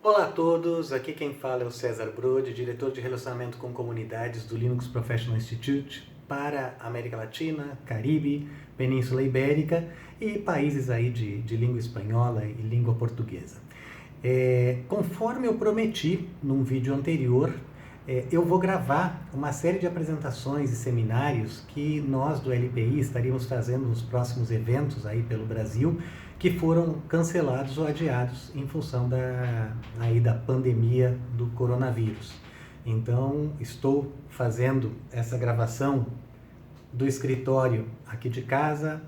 Olá a todos, aqui quem fala é o César Brode, diretor de relacionamento com comunidades do Linux Professional Institute para América Latina, Caribe, Península Ibérica e países aí de língua espanhola e língua portuguesa. Conforme eu prometi num vídeo anterior, eu vou gravar uma série de apresentações e seminários que nós do LPI estaríamos fazendo nos próximos eventos aí pelo Brasil, que foram cancelados ou adiados em função da pandemia do coronavírus. Então, estou fazendo essa gravação do escritório aqui de casa,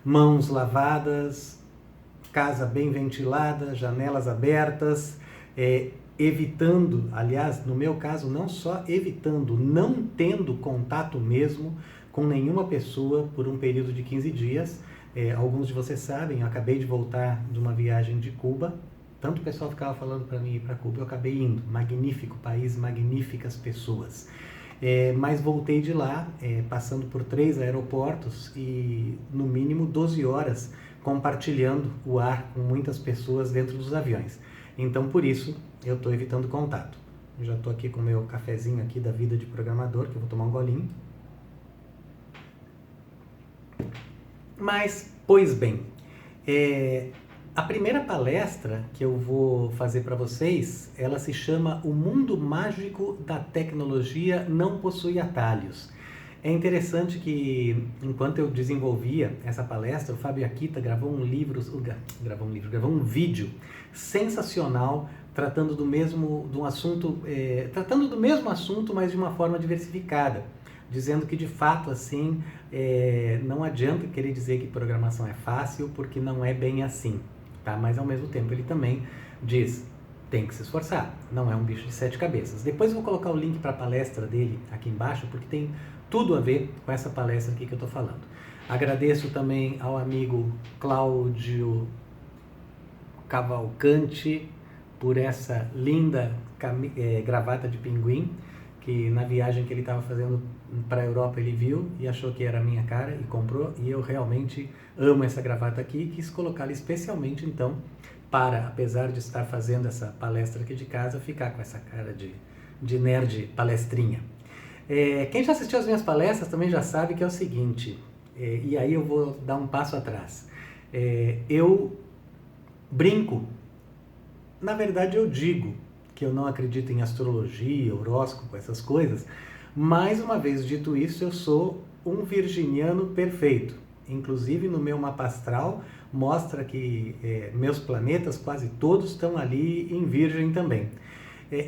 mãos lavadas, casa bem ventilada, janelas abertas, evitando, aliás, no meu caso, não só evitando, não tendo contato mesmo com nenhuma pessoa por um período de 15 dias. Alguns de vocês sabem, eu acabei de voltar de uma viagem de Cuba. Tanto o pessoal ficava falando para mim ir para Cuba, eu acabei indo. Magnífico país, magníficas pessoas. Mas voltei de lá, passando por 3 aeroportos e no mínimo 12 horas compartilhando o ar com muitas pessoas dentro dos aviões. Então, por isso, eu estou evitando contato. Eu já estou aqui com o meu cafezinho aqui da vida de programador, que eu vou tomar um golinho. Mas, pois bem, a primeira palestra que eu vou fazer para vocês, ela se chama O Mundo Mágico da Tecnologia Não Possui Atalhos. É interessante que, enquanto eu desenvolvia essa palestra, o Fábio Akita gravou um vídeo sensacional, tratando do mesmo assunto, mas de uma forma diversificada, dizendo que de fato assim não adianta querer dizer que programação é fácil, porque não é bem assim, tá? Mas ao mesmo tempo ele também diz, tem que se esforçar, não é um bicho de 7 cabeças. Depois eu vou colocar o link para a palestra dele aqui embaixo, porque tem tudo a ver com essa palestra aqui que eu estou falando. Agradeço também ao amigo Cláudio Cavalcante por essa linda gravata de pinguim, que na viagem que ele estava fazendo para a Europa ele viu e achou que era a minha cara e comprou, e eu realmente amo essa gravata aqui e quis colocá-la especialmente então para, apesar de estar fazendo essa palestra aqui de casa, ficar com essa cara de nerd palestrinha. Quem já assistiu às minhas palestras também já sabe que é o seguinte, e aí eu vou dar um passo atrás. Eu brinco, na verdade eu digo que eu não acredito em astrologia, horóscopo, essas coisas. Mais uma vez dito isso, eu sou um virginiano perfeito. Inclusive no meu mapa astral mostra que meus planetas quase todos estão ali em Virgem também.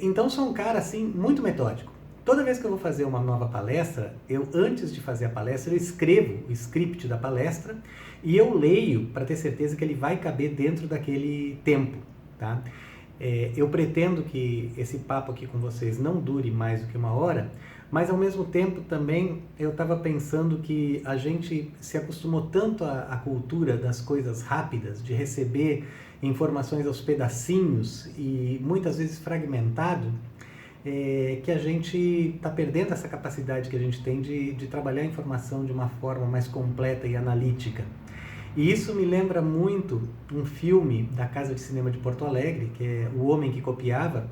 Então sou um cara assim muito metódico. Toda vez que eu vou fazer uma nova palestra, antes de fazer a palestra, eu escrevo o script da palestra e eu leio para ter certeza que ele vai caber dentro daquele tempo, tá? Eu pretendo que esse papo aqui com vocês não dure mais do que 1 hora, mas ao mesmo tempo também eu estava pensando que a gente se acostumou tanto à cultura das coisas rápidas, de receber informações aos pedacinhos e muitas vezes fragmentado, que a gente está perdendo essa capacidade que a gente tem de trabalhar a informação de uma forma mais completa e analítica. E isso me lembra muito um filme da Casa de Cinema de Porto Alegre, que é O Homem que Copiava.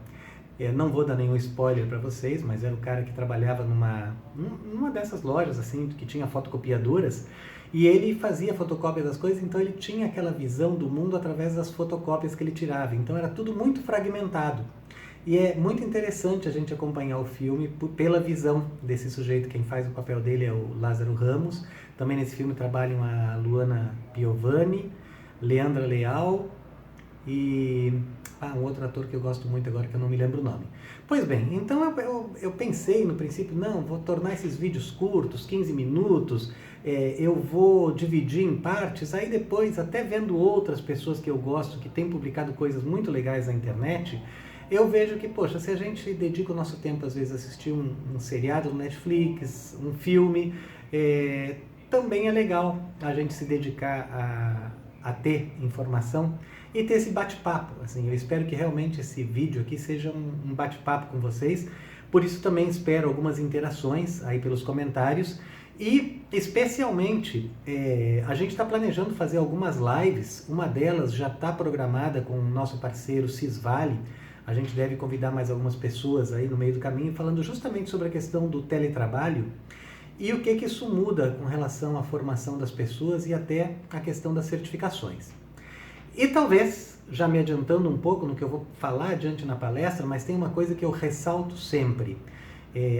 Não vou dar nenhum spoiler para vocês, mas era o cara que trabalhava numa dessas lojas assim, que tinha fotocopiadoras, e ele fazia fotocópia das coisas, então ele tinha aquela visão do mundo através das fotocópias que ele tirava. Então era tudo muito fragmentado. E é muito interessante a gente acompanhar o filme pela visão desse sujeito. Quem faz o papel dele é o Lázaro Ramos. Também nesse filme trabalham a Luana Piovani, Leandra Leal e um outro ator que eu gosto muito agora, que eu não me lembro o nome. Pois bem, então eu pensei no princípio, não, vou tornar esses vídeos curtos, 15 minutos, eu vou dividir em partes, aí depois, até vendo outras pessoas que eu gosto, que têm publicado coisas muito legais na internet, eu vejo que, poxa, se a gente dedica o nosso tempo, às vezes, a assistir um seriado no Netflix, um filme, também é legal a gente se dedicar a ter informação e ter esse bate-papo. Assim, eu espero que realmente esse vídeo aqui seja um bate-papo com vocês, por isso também espero algumas interações aí pelos comentários e, especialmente, a gente está planejando fazer algumas lives, uma delas já está programada com o nosso parceiro Cisvale, A gente deve convidar mais algumas pessoas aí no meio do caminho, falando justamente sobre a questão do teletrabalho e o que isso muda com relação à formação das pessoas e até a questão das certificações. E talvez, já me adiantando um pouco no que eu vou falar adiante na palestra, mas tem uma coisa que eu ressalto sempre.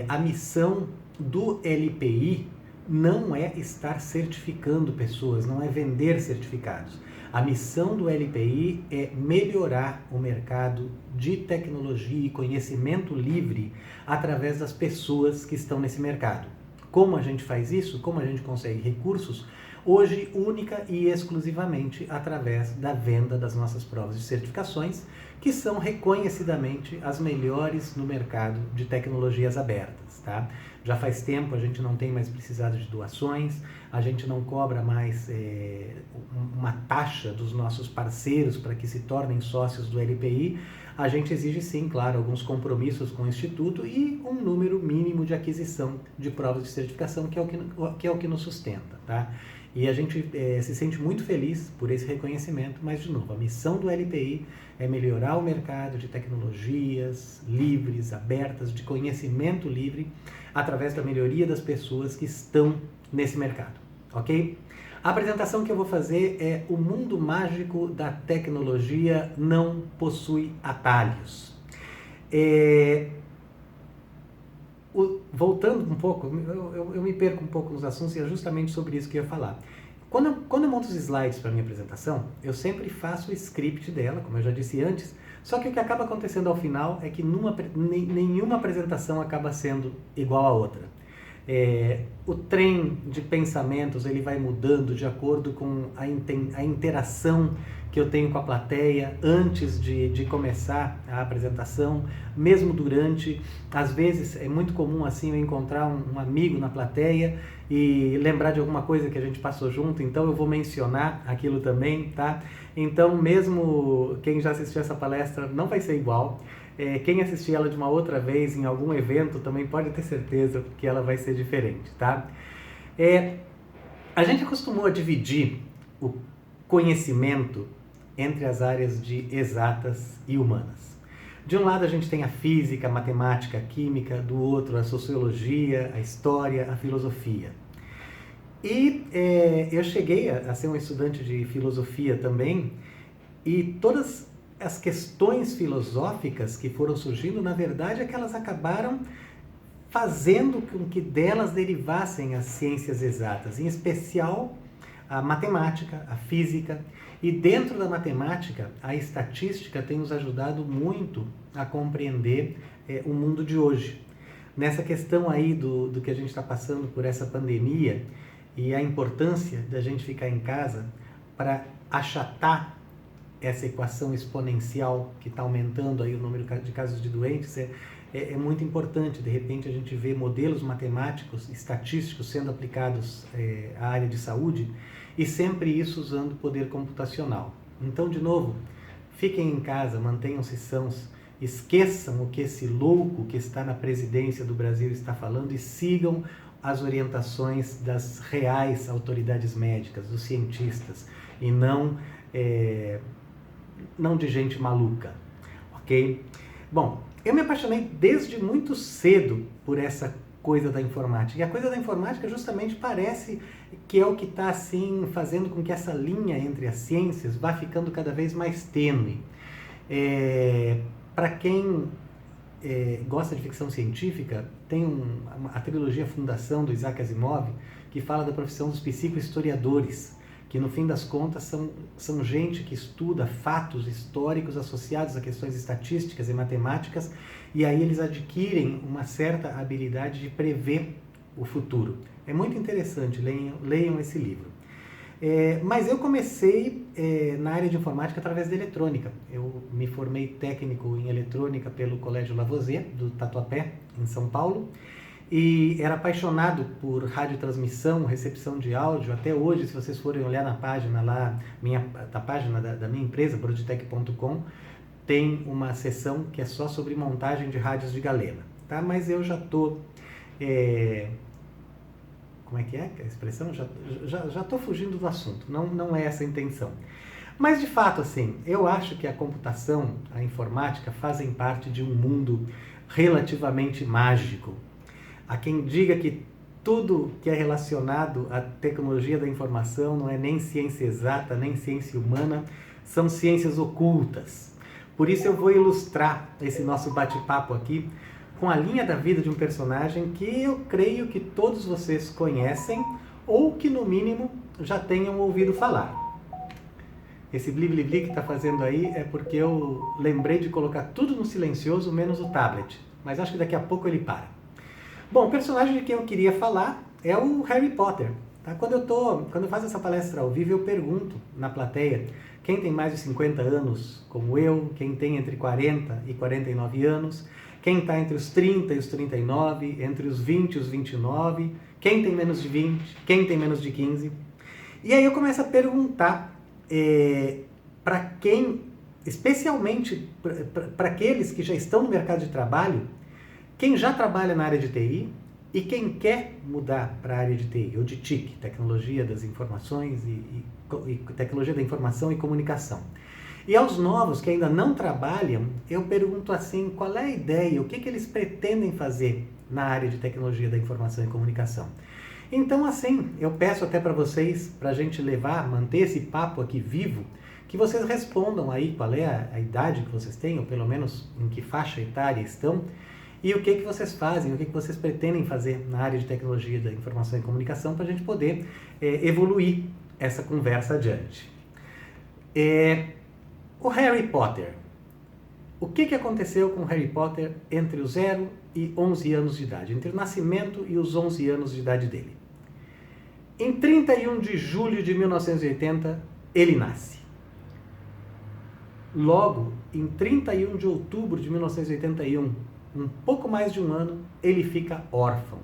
A missão do LPI não é estar certificando pessoas, não é vender certificados. A missão do LPI é melhorar o mercado de tecnologia e conhecimento livre através das pessoas que estão nesse mercado. Como a gente faz isso? Como a gente consegue recursos? Hoje, única e exclusivamente através da venda das nossas provas de certificações, que são reconhecidamente as melhores no mercado de tecnologias abertas, tá? Já faz tempo a gente não tem mais precisado de doações, a gente não cobra mais uma taxa dos nossos parceiros para que se tornem sócios do LPI. A gente exige sim, claro, alguns compromissos com o Instituto e um número mínimo de aquisição de provas de certificação, que é o que nos sustenta, tá? E a gente se sente muito feliz por esse reconhecimento, mas, de novo, a missão do LPI é melhorar o mercado de tecnologias livres, abertas, de conhecimento livre, através da melhoria das pessoas que estão nesse mercado, ok? A apresentação que eu vou fazer é O Mundo Mágico da Tecnologia Não Possui Atalhos. Voltando um pouco, eu me perco um pouco nos assuntos e é justamente sobre isso que eu ia falar. Quando eu monto os slides para a minha apresentação, eu sempre faço o script dela, como eu já disse antes, só que o que acaba acontecendo ao final é que nenhuma apresentação acaba sendo igual à outra. O trem de pensamentos ele vai mudando de acordo com a interação que eu tenho com a plateia antes de começar a apresentação, mesmo durante. Às vezes é muito comum assim eu encontrar um amigo na plateia e lembrar de alguma coisa que a gente passou junto, então eu vou mencionar aquilo também, tá? Então mesmo quem já assistiu essa palestra não vai ser igual. Quem assistir ela de uma outra vez em algum evento também pode ter certeza que ela vai ser diferente, tá? A gente acostumou a dividir o conhecimento entre as áreas de exatas e humanas. De um lado a gente tem a física, a matemática, a química, do outro a sociologia, a história, a filosofia. E eu cheguei a ser um estudante de filosofia também, e todas as questões filosóficas que foram surgindo, na verdade, é que elas acabaram fazendo com que delas derivassem as ciências exatas, em especial a matemática, a física. E dentro da matemática, a estatística tem nos ajudado muito a compreender o mundo de hoje. Nessa questão aí do que a gente está passando por essa pandemia e a importância da gente ficar em casa para achatar essa equação exponencial que está aumentando aí o número de casos de doentes, é muito importante. De repente a gente vê modelos matemáticos, estatísticos sendo aplicados à área de saúde, e sempre isso usando poder computacional. Então, de novo, fiquem em casa, mantenham-se sãos, esqueçam o que esse louco que está na presidência do Brasil está falando e sigam as orientações das reais autoridades médicas, dos cientistas, e não de gente maluca, ok? Bom, eu me apaixonei desde muito cedo por essa coisa da informática. E a coisa da informática justamente parece que é o que está assim fazendo com que essa linha entre as ciências vá ficando cada vez mais tênue. Para quem gosta de ficção científica, tem a trilogia Fundação do Isaac Asimov, que fala da profissão dos psicohistoriadores, que no fim das contas são gente que estuda fatos históricos associados a questões estatísticas e matemáticas, e aí eles adquirem uma certa habilidade de prever o futuro. É muito interessante, leiam esse livro. Mas eu comecei na área de informática através da eletrônica. Eu me formei técnico em eletrônica pelo Colégio Lavoisier, do Tatuapé, em São Paulo, e era apaixonado por radiotransmissão, recepção de áudio. Até hoje, se vocês forem olhar na página lá, da página da minha empresa, broditech.com, tem uma seção que é só sobre montagem de rádios de galena, tá? Mas eu já estou... como é que é a expressão? Já estou fugindo do assunto, não é essa a intenção. Mas de fato, assim, eu acho que a computação, a informática fazem parte de um mundo relativamente mágico. Há quem diga que tudo que é relacionado à tecnologia da informação não é nem ciência exata, nem ciência humana, são ciências ocultas. Por isso eu vou ilustrar esse nosso bate-papo aqui com a linha da vida de um personagem que eu creio que todos vocês conhecem ou que no mínimo já tenham ouvido falar. Esse bli-bli-bli que está fazendo aí é porque eu lembrei de colocar tudo no silencioso, menos o tablet. Mas acho que daqui a pouco ele para. Bom, o personagem de quem eu queria falar é o Harry Potter. Tá? Quando eu faço essa palestra ao vivo, eu pergunto na plateia quem tem mais de 50 anos, como eu, quem tem entre 40 e 49 anos, quem está entre os 30 e os 39, entre os 20 e os 29, quem tem menos de 20, quem tem menos de 15. E aí eu começo a perguntar para quem, especialmente para aqueles que já estão no mercado de trabalho, quem já trabalha na área de TI e quem quer mudar para a área de TI, ou de TIC, Tecnologia das Informações e Tecnologia da Informação e Comunicação. E aos novos que ainda não trabalham, eu pergunto assim, qual é a ideia, o que eles pretendem fazer na área de Tecnologia da Informação e Comunicação. Então, assim, eu peço até para vocês, para a gente manter esse papo aqui vivo, que vocês respondam aí qual é a idade que vocês têm, ou pelo menos em que faixa etária estão, e o que vocês fazem, o que vocês pretendem fazer na área de Tecnologia da Informação e Comunicação para a gente poder evoluir essa conversa adiante. O Harry Potter. O que aconteceu com o Harry Potter entre os 0 e 11 anos de idade, entre o nascimento e os 11 anos de idade dele? Em 31 de julho de 1980, ele nasce. Logo, em 31 de outubro de 1981, um pouco mais de um ano, ele fica órfão.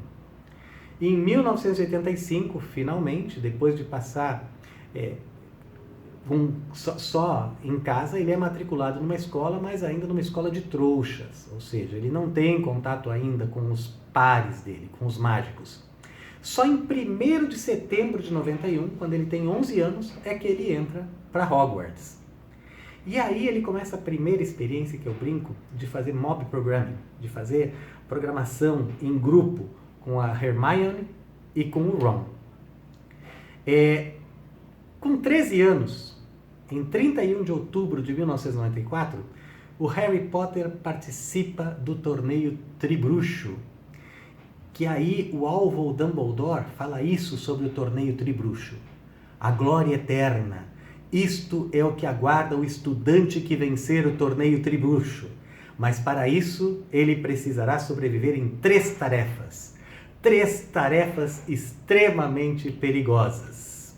E em 1985, finalmente, depois de passar só em casa, ele é matriculado numa escola, mas ainda numa escola de trouxas, ou seja, ele não tem contato ainda com os pares dele, com os mágicos. Só em 1º de setembro de 91, quando ele tem 11 anos, é que ele entra para Hogwarts. E aí ele começa a primeira experiência que eu brinco de fazer mob programming, de fazer programação em grupo com a Hermione e com o Ron. Com 13 anos, em 31 de outubro de 1994, o Harry Potter participa do torneio Tribruxo, que aí o alvo Dumbledore fala isso sobre o torneio Tribruxo. A glória eterna. Isto é o que aguarda o estudante que vencer o torneio Tribruxo. Mas para isso, ele precisará sobreviver em 3 tarefas. 3 tarefas extremamente perigosas.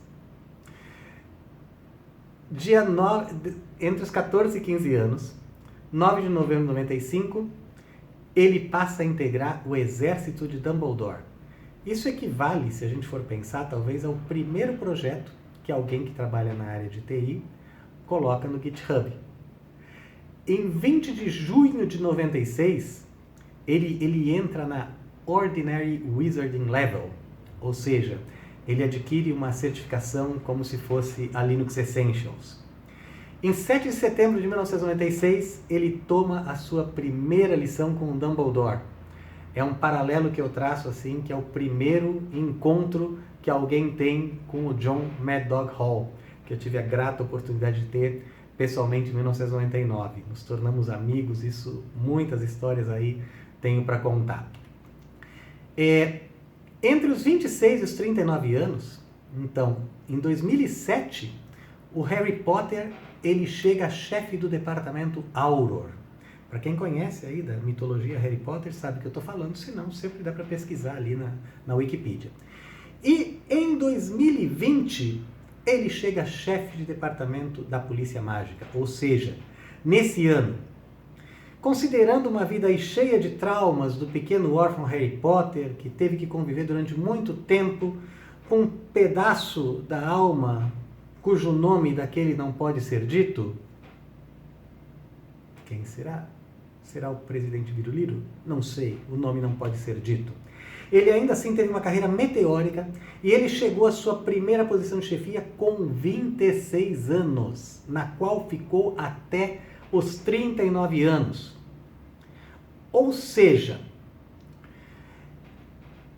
Entre os 14 e 15 anos, 9 de novembro de 95, ele passa a integrar o exército de Dumbledore. Isso equivale, se a gente for pensar, talvez ao primeiro projeto que alguém que trabalha na área de TI coloca no GitHub. Em 20 de junho de 96, ele entra na Ordinary Wizarding Level, ou seja, ele adquire uma certificação como se fosse a Linux Essentials. Em 7 de setembro de 1996, ele toma a sua primeira lição com o Dumbledore. É um paralelo que eu traço assim, que é o primeiro encontro que alguém tem com o John Mad Dog Hall, que eu tive a grata oportunidade de ter pessoalmente em 1999. Nos tornamos amigos, muitas histórias aí tenho para contar. Entre os 26 e os 39 anos, então, em 2007, o Harry Potter ele chega a chefe do departamento Auror. Para quem conhece aí da mitologia Harry Potter, sabe o que eu estou falando, senão sempre dá para pesquisar ali na Wikipedia. E em 2020, ele chega a chefe de departamento da Polícia Mágica, ou seja, nesse ano. Considerando uma vida aí cheia de traumas do pequeno órfão Harry Potter, que teve que conviver durante muito tempo com um pedaço da alma cujo nome daquele não pode ser dito, quem será? Será o presidente Biruliro? Não sei, o nome não pode ser dito. Ele ainda assim teve uma carreira meteórica e ele chegou à sua primeira posição de chefia com 26 anos, na qual ficou até os 39 anos. Ou seja,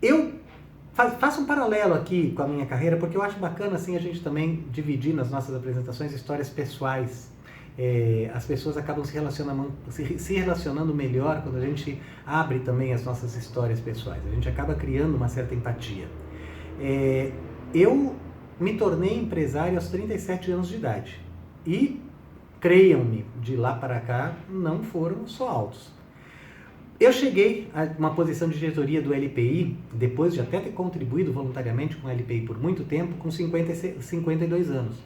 eu faço um paralelo aqui com a minha carreira, porque eu acho bacana assim a gente também dividir nas nossas apresentações histórias pessoais. As pessoas acabam se relacionando melhor quando a gente abre também as nossas histórias pessoais. A gente acaba criando uma certa empatia. Eu me tornei empresário aos 37 anos de idade. E, creiam-me, de lá para cá não foram só altos. Eu cheguei a uma posição de diretoria do LPI, depois de até ter contribuído voluntariamente com o LPI por muito tempo, com 52 anos.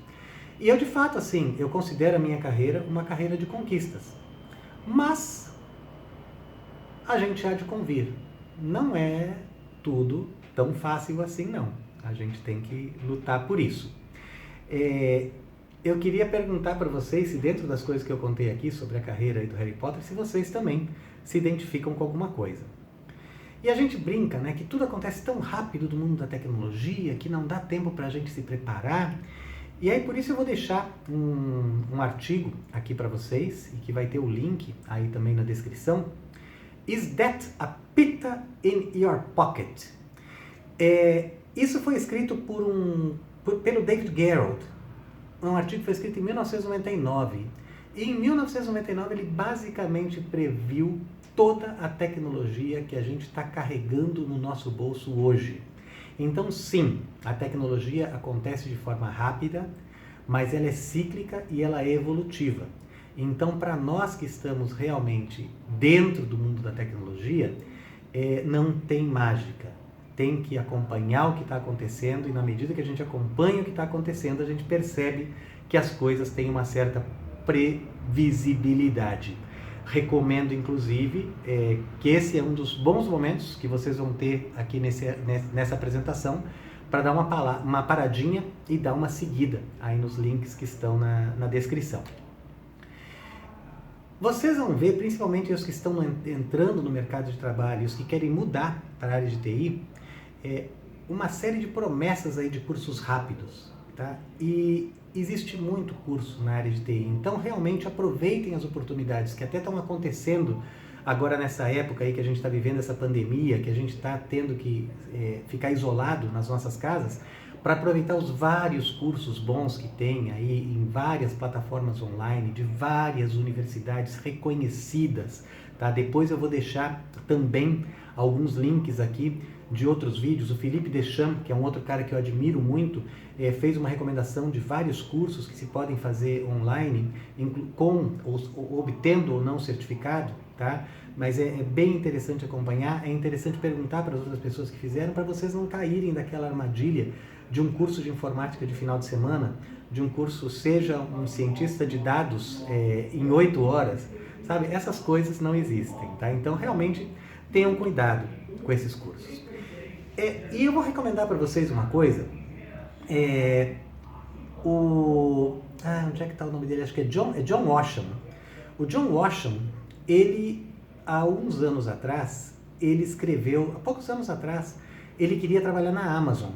E eu, de fato, assim, eu considero a minha carreira uma carreira de conquistas. Mas a gente há de convir, não é tudo tão fácil assim, não. A gente tem que lutar por isso. Eu queria perguntar para vocês, se dentro das coisas que eu contei aqui sobre a carreira aí do Harry Potter, se vocês também se identificam com alguma coisa. E a gente brinca, né, que tudo acontece tão rápido no mundo da tecnologia, que não dá tempo para a gente se preparar. E aí, por isso eu vou deixar um artigo aqui para vocês, e que vai ter o link aí também na descrição. Is that a pita in your pocket? Isso foi escrito pelo David Gerrold. Um artigo que foi escrito em 1999. E em 1999 ele basicamente previu toda a tecnologia que a gente está carregando no nosso bolso hoje. Então, sim, a tecnologia acontece de forma rápida, mas ela é cíclica e ela é evolutiva. Então, para nós que estamos realmente dentro do mundo da tecnologia, não tem mágica. Tem que acompanhar o que está acontecendo e, na medida que a gente acompanha o que está acontecendo, a gente percebe que as coisas têm uma certa previsibilidade. Recomendo, inclusive, que esse é um dos bons momentos que vocês vão ter aqui nessa apresentação, para dar uma paradinha e dar uma seguida aí nos links que estão na descrição. Vocês vão ver, principalmente os que estão entrando no mercado de trabalho, os que querem mudar para a área de TI, uma série de promessas aí de cursos rápidos, tá? E existe muito curso na área de TI, então realmente aproveitem as oportunidades que até estão acontecendo agora nessa época aí que a gente está vivendo essa pandemia, que a gente está tendo que ficar isolado nas nossas casas, para aproveitar os vários cursos bons que tem aí em várias plataformas online, de várias universidades reconhecidas, tá? Depois eu vou deixar também alguns links aqui de outros vídeos. O Felipe Deschamps, que é um outro cara que eu admiro muito, fez uma recomendação de vários cursos que se podem fazer online, obtendo ou não certificado, tá? Mas é bem interessante acompanhar, é interessante perguntar para as outras pessoas que fizeram, para vocês não caírem daquela armadilha de um curso de informática de final de semana, de um curso, seja um cientista de dados em 8 horas, sabe? Essas coisas não existem, tá? Então, realmente, tenham cuidado com esses cursos. E eu vou recomendar para vocês uma coisa, onde é que está o nome dele? Acho que é John Washam. O John Washam, ele, há uns anos atrás, há poucos anos atrás, ele queria trabalhar na Amazon.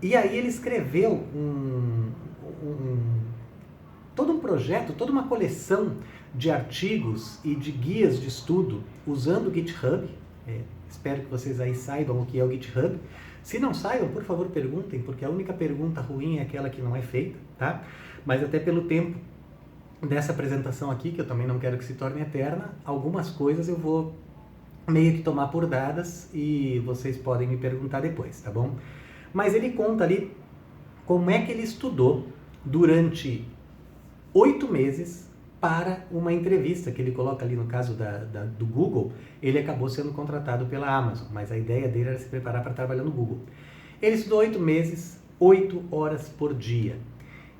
E aí ele escreveu todo um projeto, toda uma coleção de artigos e de guias de estudo usando o GitHub. Espero que vocês aí saibam o que é o GitHub. Se não saibam, por favor, perguntem, porque a única pergunta ruim é aquela que não é feita, tá? Mas até pelo tempo dessa apresentação aqui, que eu também não quero que se torne eterna, algumas coisas eu vou meio que tomar por dadas e vocês podem me perguntar depois, tá bom? Mas ele conta ali como é que ele estudou durante 8 meses para uma entrevista que ele coloca ali no caso do Google. Ele acabou sendo contratado pela Amazon, mas a ideia dele era se preparar para trabalhar no Google. Ele estudou 8 meses, 8 horas por dia.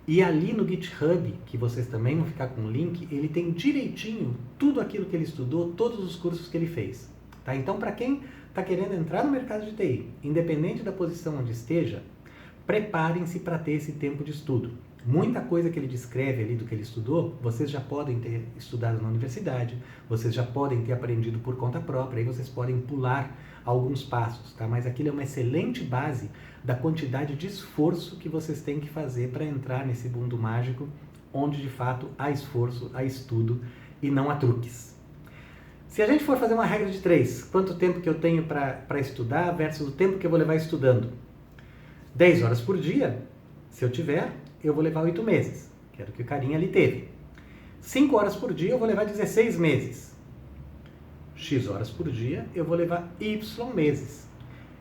E ali no GitHub, que vocês também vão ficar com o link, ele tem direitinho tudo aquilo que ele estudou, todos os cursos que ele fez. Tá? Então, para quem está querendo entrar no mercado de TI, independente da posição onde esteja, preparem-se para ter esse tempo de estudo. Muita coisa que ele descreve ali do que ele estudou, vocês já podem ter estudado na universidade, vocês já podem ter aprendido por conta própria, aí vocês podem pular alguns passos, tá? Mas aquilo é uma excelente base da quantidade de esforço que vocês têm que fazer para entrar nesse mundo mágico, onde de fato há esforço, há estudo e não há truques. Se a gente for fazer uma regra de 3, quanto tempo que eu tenho para estudar versus o tempo que eu vou levar estudando? 10 horas por dia, se eu tiver, eu vou levar 8 meses, que era o que o carinha ali teve. 5 horas por dia, eu vou levar 16 meses. X horas por dia, eu vou levar Y meses.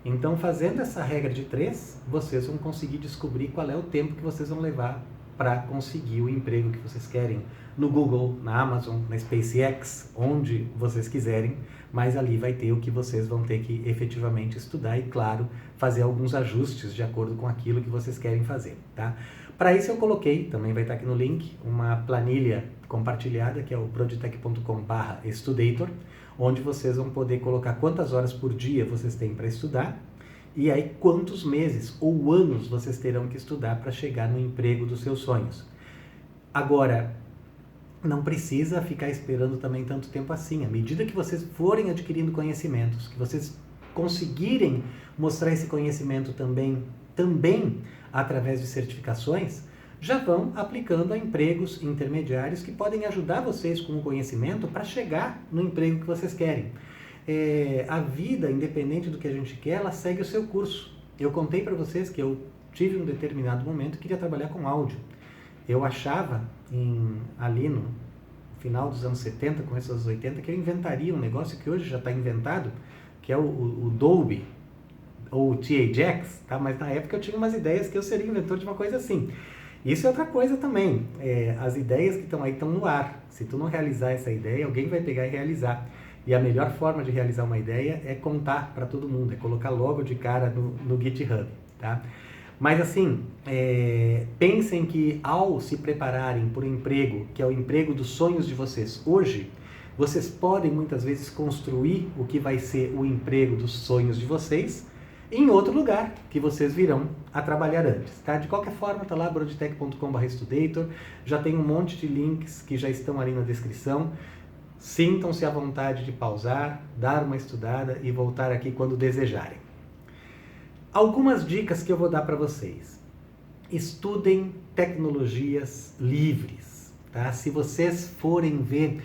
Então, fazendo essa regra de 3, vocês vão conseguir descobrir qual é o tempo que vocês vão levar para conseguir o emprego que vocês querem no Google, na Amazon, na SpaceX, onde vocês quiserem, mas ali vai ter o que vocês vão ter que efetivamente estudar e, claro, fazer alguns ajustes de acordo com aquilo que vocês querem fazer, tá? Para isso eu coloquei, também vai estar aqui no link, uma planilha compartilhada, que é o proditech.com/estudator, onde vocês vão poder colocar quantas horas por dia vocês têm para estudar, e aí quantos meses ou anos vocês terão que estudar para chegar no emprego dos seus sonhos. Agora, não precisa ficar esperando também tanto tempo assim. À medida que vocês forem adquirindo conhecimentos, que vocês conseguirem mostrar esse conhecimento também através de certificações, já vão aplicando a empregos intermediários que podem ajudar vocês com o conhecimento para chegar no emprego que vocês querem. A vida, independente do que a gente quer, ela segue o seu curso. Eu contei para vocês que eu tive um determinado momento que queria trabalhar com áudio. Eu achava, ali no final dos anos 70, começo dos 80, que eu inventaria um negócio que hoje já está inventado, que é o Dolby, ou o THX, tá? Mas na época eu tinha umas ideias que eu seria inventor de uma coisa assim. Isso é outra coisa também. As ideias que estão aí estão no ar. Se tu não realizar essa ideia, alguém vai pegar e realizar. E a melhor forma de realizar uma ideia é contar para todo mundo, é colocar logo de cara no GitHub, tá? Mas assim, pensem que ao se prepararem por um emprego, que é o emprego dos sonhos de vocês hoje, vocês podem muitas vezes construir o que vai ser o emprego dos sonhos de vocês em outro lugar que vocês virão a trabalhar antes, tá? De qualquer forma, tá lá proditech.com/estudator, já tem um monte de links que já estão ali na descrição. Sintam-se à vontade de pausar, dar uma estudada e voltar aqui quando desejarem. Algumas dicas que eu vou dar para vocês. Estudem tecnologias livres, tá? Se vocês forem ver,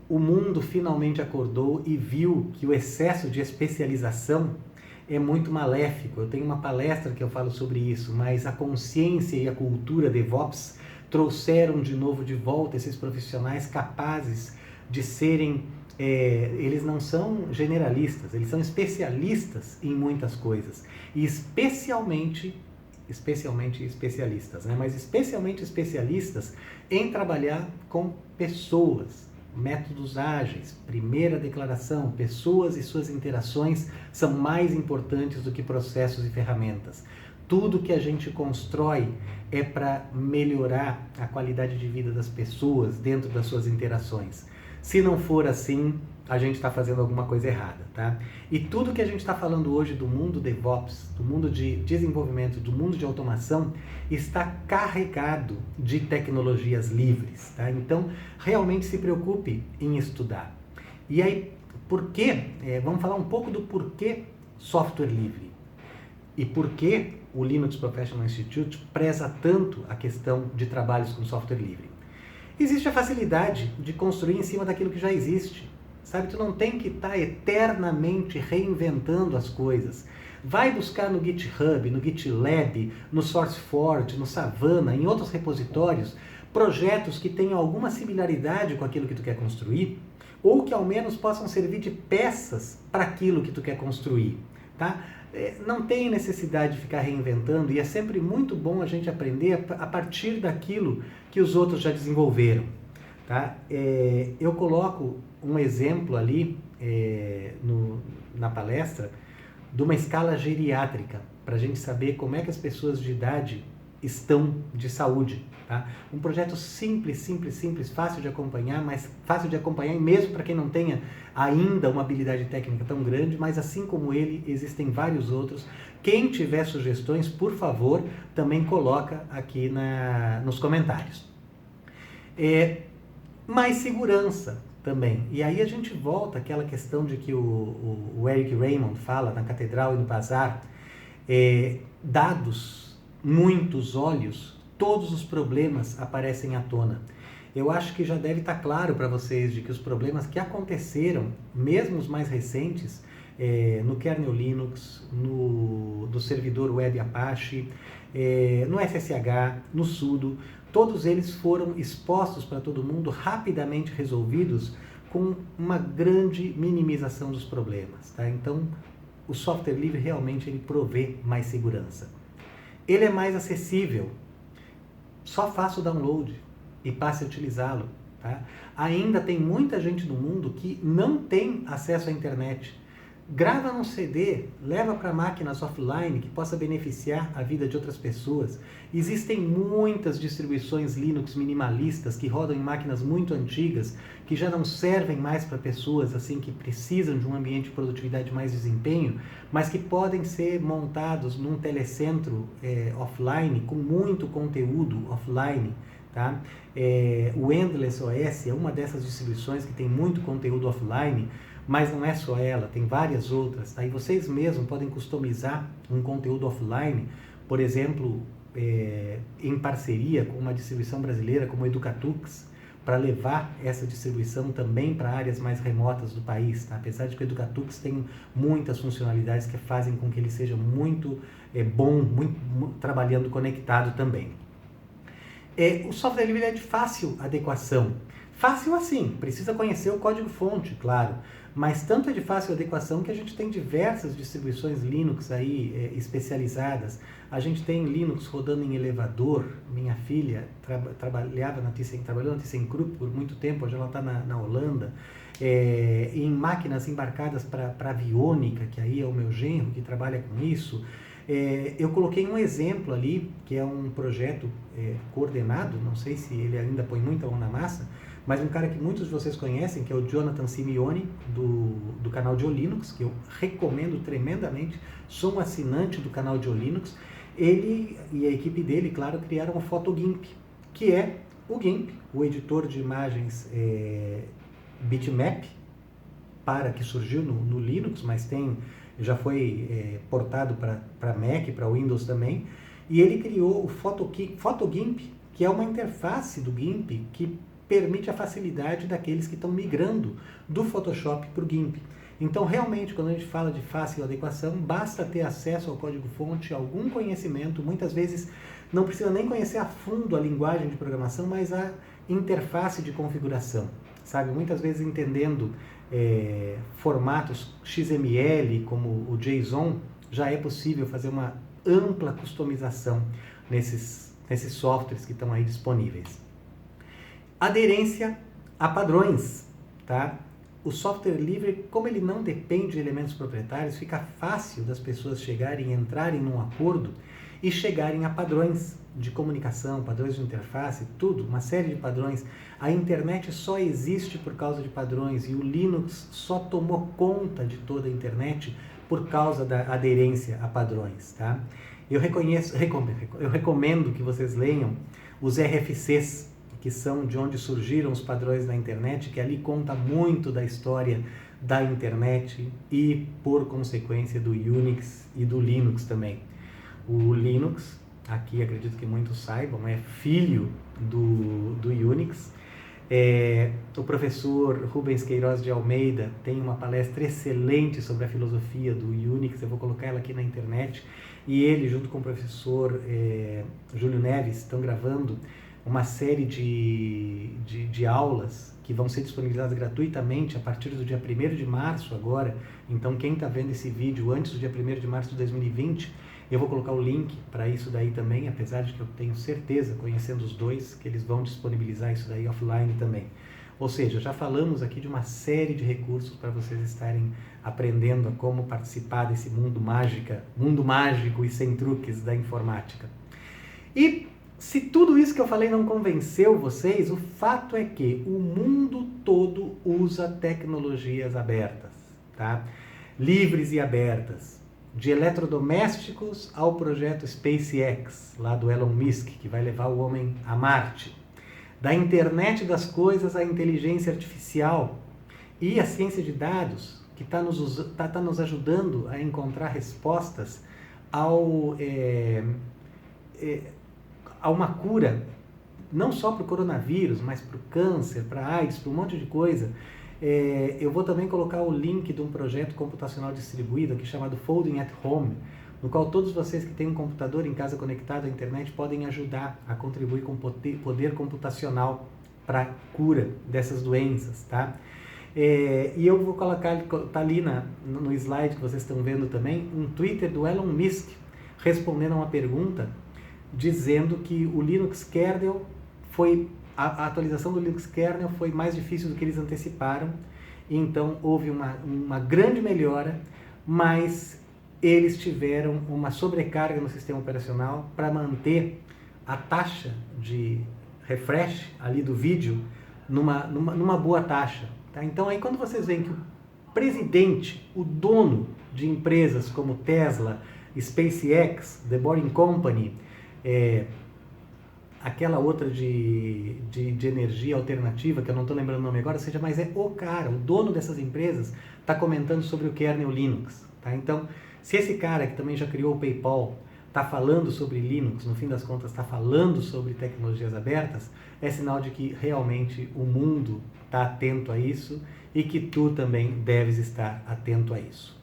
o mundo finalmente acordou e viu que o excesso de especialização é muito maléfico. Eu tenho uma palestra que eu falo sobre isso, mas a consciência e a cultura DevOps trouxeram de novo de volta esses profissionais capazes de serem, eles não são generalistas, eles são especialistas em muitas coisas, e especialmente especialistas, né? Mas especialmente especialistas em trabalhar com pessoas, métodos ágeis, primeira declaração, pessoas e suas interações são mais importantes do que processos e ferramentas. Tudo que a gente constrói é para melhorar a qualidade de vida das pessoas dentro das suas interações. Se não for assim, a gente está fazendo alguma coisa errada, tá? E tudo que a gente está falando hoje do mundo DevOps, do mundo de desenvolvimento, do mundo de automação, está carregado de tecnologias livres, tá? Então, realmente se preocupe em estudar. E aí, por quê? Vamos falar um pouco do porquê software livre. E por que o Linux Professional Institute preza tanto a questão de trabalhos com software livre. Existe a facilidade de construir em cima daquilo que já existe. Sabe, tu não tem que estar eternamente reinventando as coisas. Vai buscar no GitHub, no GitLab, no SourceForge, no Savannah, em outros repositórios, projetos que tenham alguma similaridade com aquilo que tu quer construir, ou que ao menos possam servir de peças para aquilo que tu quer construir, tá? Não tem necessidade de ficar reinventando, e é sempre muito bom a gente aprender a partir daquilo que os outros já desenvolveram, tá? Eu coloco um exemplo ali na palestra de uma escala geriátrica, para a gente saber como é que as pessoas de idade estão de saúde, tá? Um projeto simples, fácil de acompanhar, mas fácil de acompanhar mesmo para quem não tenha ainda uma habilidade técnica tão grande, mas assim como ele, existem vários outros Quem tiver sugestões, por favor, também coloca aqui nos comentários. Mais segurança também. E aí a gente volta àquela questão de que o Eric Raymond fala na Catedral e no Bazar, dados muitos olhos, todos os problemas aparecem à tona. Eu acho que já deve estar claro para vocês de que os problemas que aconteceram, mesmo os mais recentes, no kernel Linux, no servidor web Apache, no SSH, no sudo, todos eles foram expostos para todo mundo, rapidamente resolvidos, com uma grande minimização dos problemas. Tá? Então, o software livre realmente ele provê mais segurança. Ele é mais acessível. Só faça o download e passe a utilizá-lo. Tá? Ainda tem muita gente no mundo que não tem acesso à internet. Grava num CD, leva para máquinas offline que possa beneficiar a vida de outras pessoas. Existem muitas distribuições Linux minimalistas que rodam em máquinas muito antigas, que já não servem mais para pessoas assim que precisam de um ambiente de produtividade mais desempenho, mas que podem ser montados num telecentro offline com muito conteúdo offline. Tá? O Endless OS é uma dessas distribuições que tem muito conteúdo offline, mas não é só ela, tem várias outras. Tá? E vocês mesmos podem customizar um conteúdo offline, por exemplo, em parceria com uma distribuição brasileira como o Educatux, para levar essa distribuição também para áreas mais remotas do país. Tá? Apesar de que o Educatux tem muitas funcionalidades que fazem com que ele seja muito bom, trabalhando conectado também. O software livre é de fácil adequação. Fácil assim, precisa conhecer o código-fonte, claro, mas tanto é de fácil adequação que a gente tem diversas distribuições Linux aí especializadas. A gente tem Linux rodando em elevador. Minha filha trabalhou na ThyssenKrupp por muito tempo, hoje ela está na Holanda. Em máquinas embarcadas para aviônica, que aí é o meu genro que trabalha com isso. Eu coloquei um exemplo ali, que é um projeto coordenado, não sei se ele ainda põe muita mão na massa, mas um cara que muitos de vocês conhecem, que é o Jonathan Simeone, do canal de Linux, que eu recomendo tremendamente, sou um assinante do canal de Linux. Ele e a equipe dele, claro, criaram o PhotoGimp, que é o GIMP, o editor de imagens bitmap, que surgiu no Linux, mas já foi portado para Mac, para Windows também, e ele criou o PhotoGimp, que é uma interface do GIMP que permite a facilidade daqueles que estão migrando do Photoshop para o GIMP. Então, realmente, quando a gente fala de fácil adequação, basta ter acesso ao código-fonte, algum conhecimento, muitas vezes não precisa nem conhecer a fundo a linguagem de programação, mas a interface de configuração, sabe? Muitas vezes entendendo formatos XML, como o JSON, já é possível fazer uma ampla customização nesses softwares que estão aí disponíveis. Aderência a padrões, tá? O software livre, como ele não depende de elementos proprietários, fica fácil das pessoas entrarem num acordo e chegarem a padrões de comunicação, padrões de interface, tudo, uma série de padrões. A internet só existe por causa de padrões e o Linux só tomou conta de toda a internet por causa da aderência a padrões, tá? Eu recomendo que vocês leiam os RFCs, que são de onde surgiram os padrões da internet, que ali conta muito da história da internet e, por consequência, do Unix e do Linux também. O Linux, aqui acredito que muitos saibam, é filho do Unix. O professor Rubens Queiroz de Almeida tem uma palestra excelente sobre a filosofia do Unix, eu vou colocar ela aqui na internet, e ele, junto com o professor Júlio Neves, estão gravando uma série de aulas que vão ser disponibilizadas gratuitamente a partir do dia 1º de março agora. Então, quem está vendo esse vídeo antes do dia 1º de março de 2020, eu vou colocar o link para isso daí também, apesar de que eu tenho certeza, conhecendo os dois, que eles vão disponibilizar isso daí offline também. Ou seja, já falamos aqui de uma série de recursos para vocês estarem aprendendo a como participar desse mundo mágico e sem truques da informática. E se tudo isso que eu falei não convenceu vocês, o fato é que o mundo todo usa tecnologias abertas, tá? Livres e abertas. de eletrodomésticos ao projeto SpaceX, lá do Elon Musk, que vai levar o homem a Marte, da internet das coisas à inteligência artificial e a ciência de dados, que está nos ajudando a encontrar respostas a uma cura, não só para o coronavírus, mas para o câncer, para a AIDS, para um monte de coisa. Eu vou também colocar o link de um projeto computacional distribuído aqui chamado Folding at Home, no qual todos vocês que têm um computador em casa conectado à internet podem ajudar a contribuir com poder computacional para a cura dessas doenças, tá? E eu vou colocar, tá ali no slide que vocês estão vendo também, um Twitter do Elon Musk respondendo a uma pergunta, dizendo que o Linux kernel a atualização do Linux kernel foi mais difícil do que eles anteciparam, então houve uma grande melhora, mas eles tiveram uma sobrecarga no sistema operacional para manter a taxa de refresh ali do vídeo numa boa taxa. Tá? Então aí quando vocês veem que o presidente, o dono de empresas como Tesla, SpaceX, The Boring Company, aquela outra de energia alternativa, que eu não estou lembrando o nome agora, mas é o cara, o dono dessas empresas, está comentando sobre o kernel Linux. Tá? Então, se esse cara que também já criou o PayPal está falando sobre Linux, no fim das contas está falando sobre tecnologias abertas, é sinal de que realmente o mundo está atento a isso e que tu também deves estar atento a isso.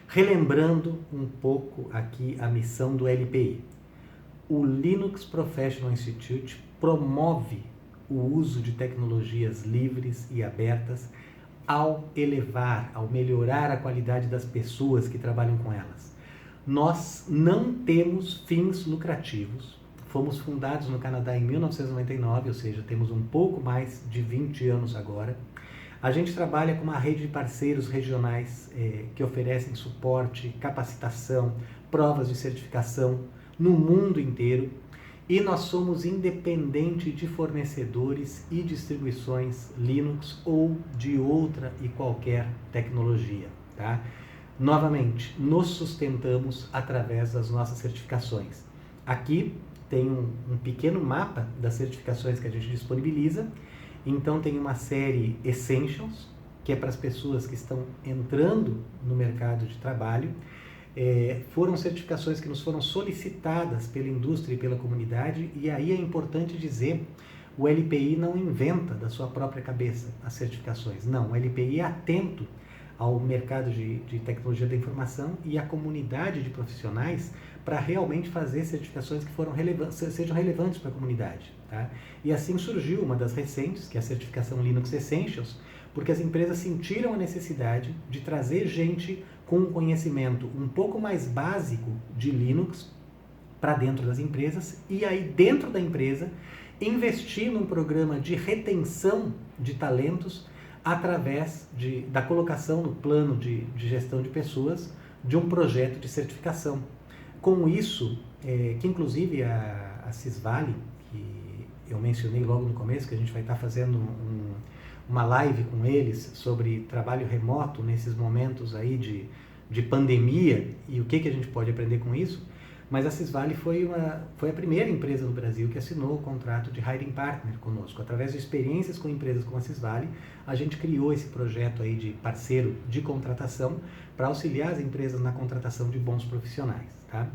Relembrando um pouco aqui a missão do LPI. O Linux Professional Institute promove o uso de tecnologias livres e abertas ao melhorar a qualidade das pessoas que trabalham com elas. Nós não temos fins lucrativos. Fomos fundados no Canadá em 1999, ou seja, temos um pouco mais de 20 anos agora. A gente trabalha com uma rede de parceiros regionais que oferecem suporte, capacitação, provas de certificação no mundo inteiro, e nós somos independentes de fornecedores e distribuições Linux ou de outra e qualquer tecnologia. Tá? Novamente, nos sustentamos através das nossas certificações. Aqui tem um pequeno mapa das certificações que a gente disponibiliza. Então tem uma série Essentials, que é para as pessoas que estão entrando no mercado de trabalho. Foram certificações que nos foram solicitadas pela indústria e pela comunidade, e aí é importante dizer, o LPI não inventa da sua própria cabeça as certificações. Não, o LPI é atento ao mercado de tecnologia da informação e à comunidade de profissionais para realmente fazer certificações que sejam relevantes para a comunidade. Tá? E assim surgiu uma das recentes, que é a certificação Linux Essentials, porque as empresas sentiram a necessidade de trazer gente com um conhecimento um pouco mais básico de Linux para dentro das empresas, e aí dentro da empresa investir num programa de retenção de talentos através da colocação no plano de gestão de pessoas de um projeto de certificação. Com isso, que inclusive a Cisvale, que eu mencionei logo no começo, que a gente vai estar fazendo uma live com eles sobre trabalho remoto nesses momentos aí de pandemia e o que a gente pode aprender com isso, mas a Cisvale foi a primeira empresa no Brasil que assinou o contrato de Hiring Partner conosco. Através de experiências com empresas como a Cisvale, a gente criou esse projeto aí de parceiro de contratação para auxiliar as empresas na contratação de bons profissionais. Tá?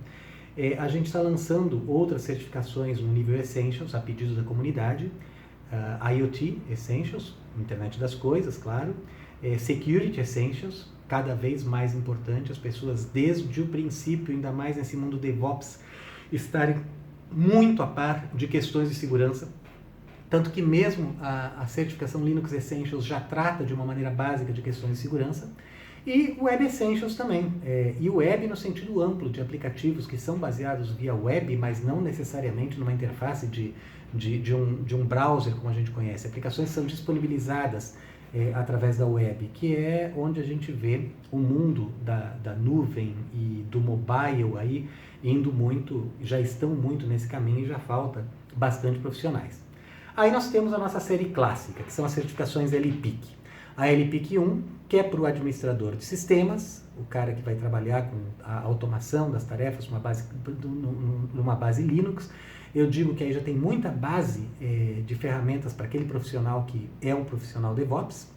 A gente está lançando outras certificações no nível Essentials, a pedido da comunidade, IoT Essentials, Internet das Coisas, claro, Security Essentials, cada vez mais importante, as pessoas desde o princípio, ainda mais nesse mundo DevOps, estarem muito a par de questões de segurança, tanto que mesmo a certificação Linux Essentials já trata de uma maneira básica de questões de segurança, e o Web Essentials também, e o web no sentido amplo de aplicativos que são baseados via web, mas não necessariamente numa interface de um browser como a gente conhece. Aplicações são disponibilizadas através da web, que é onde a gente vê o mundo da nuvem e do mobile aí indo muito, já estão muito nesse caminho e já falta bastante profissionais. Aí nós temos a nossa série clássica, que são as certificações LPIC. A LPIC 1, que é para o administrador de sistemas, o cara que vai trabalhar com a automação das tarefas numa base Linux. Eu digo que aí já tem muita base de ferramentas para aquele profissional que é um profissional DevOps.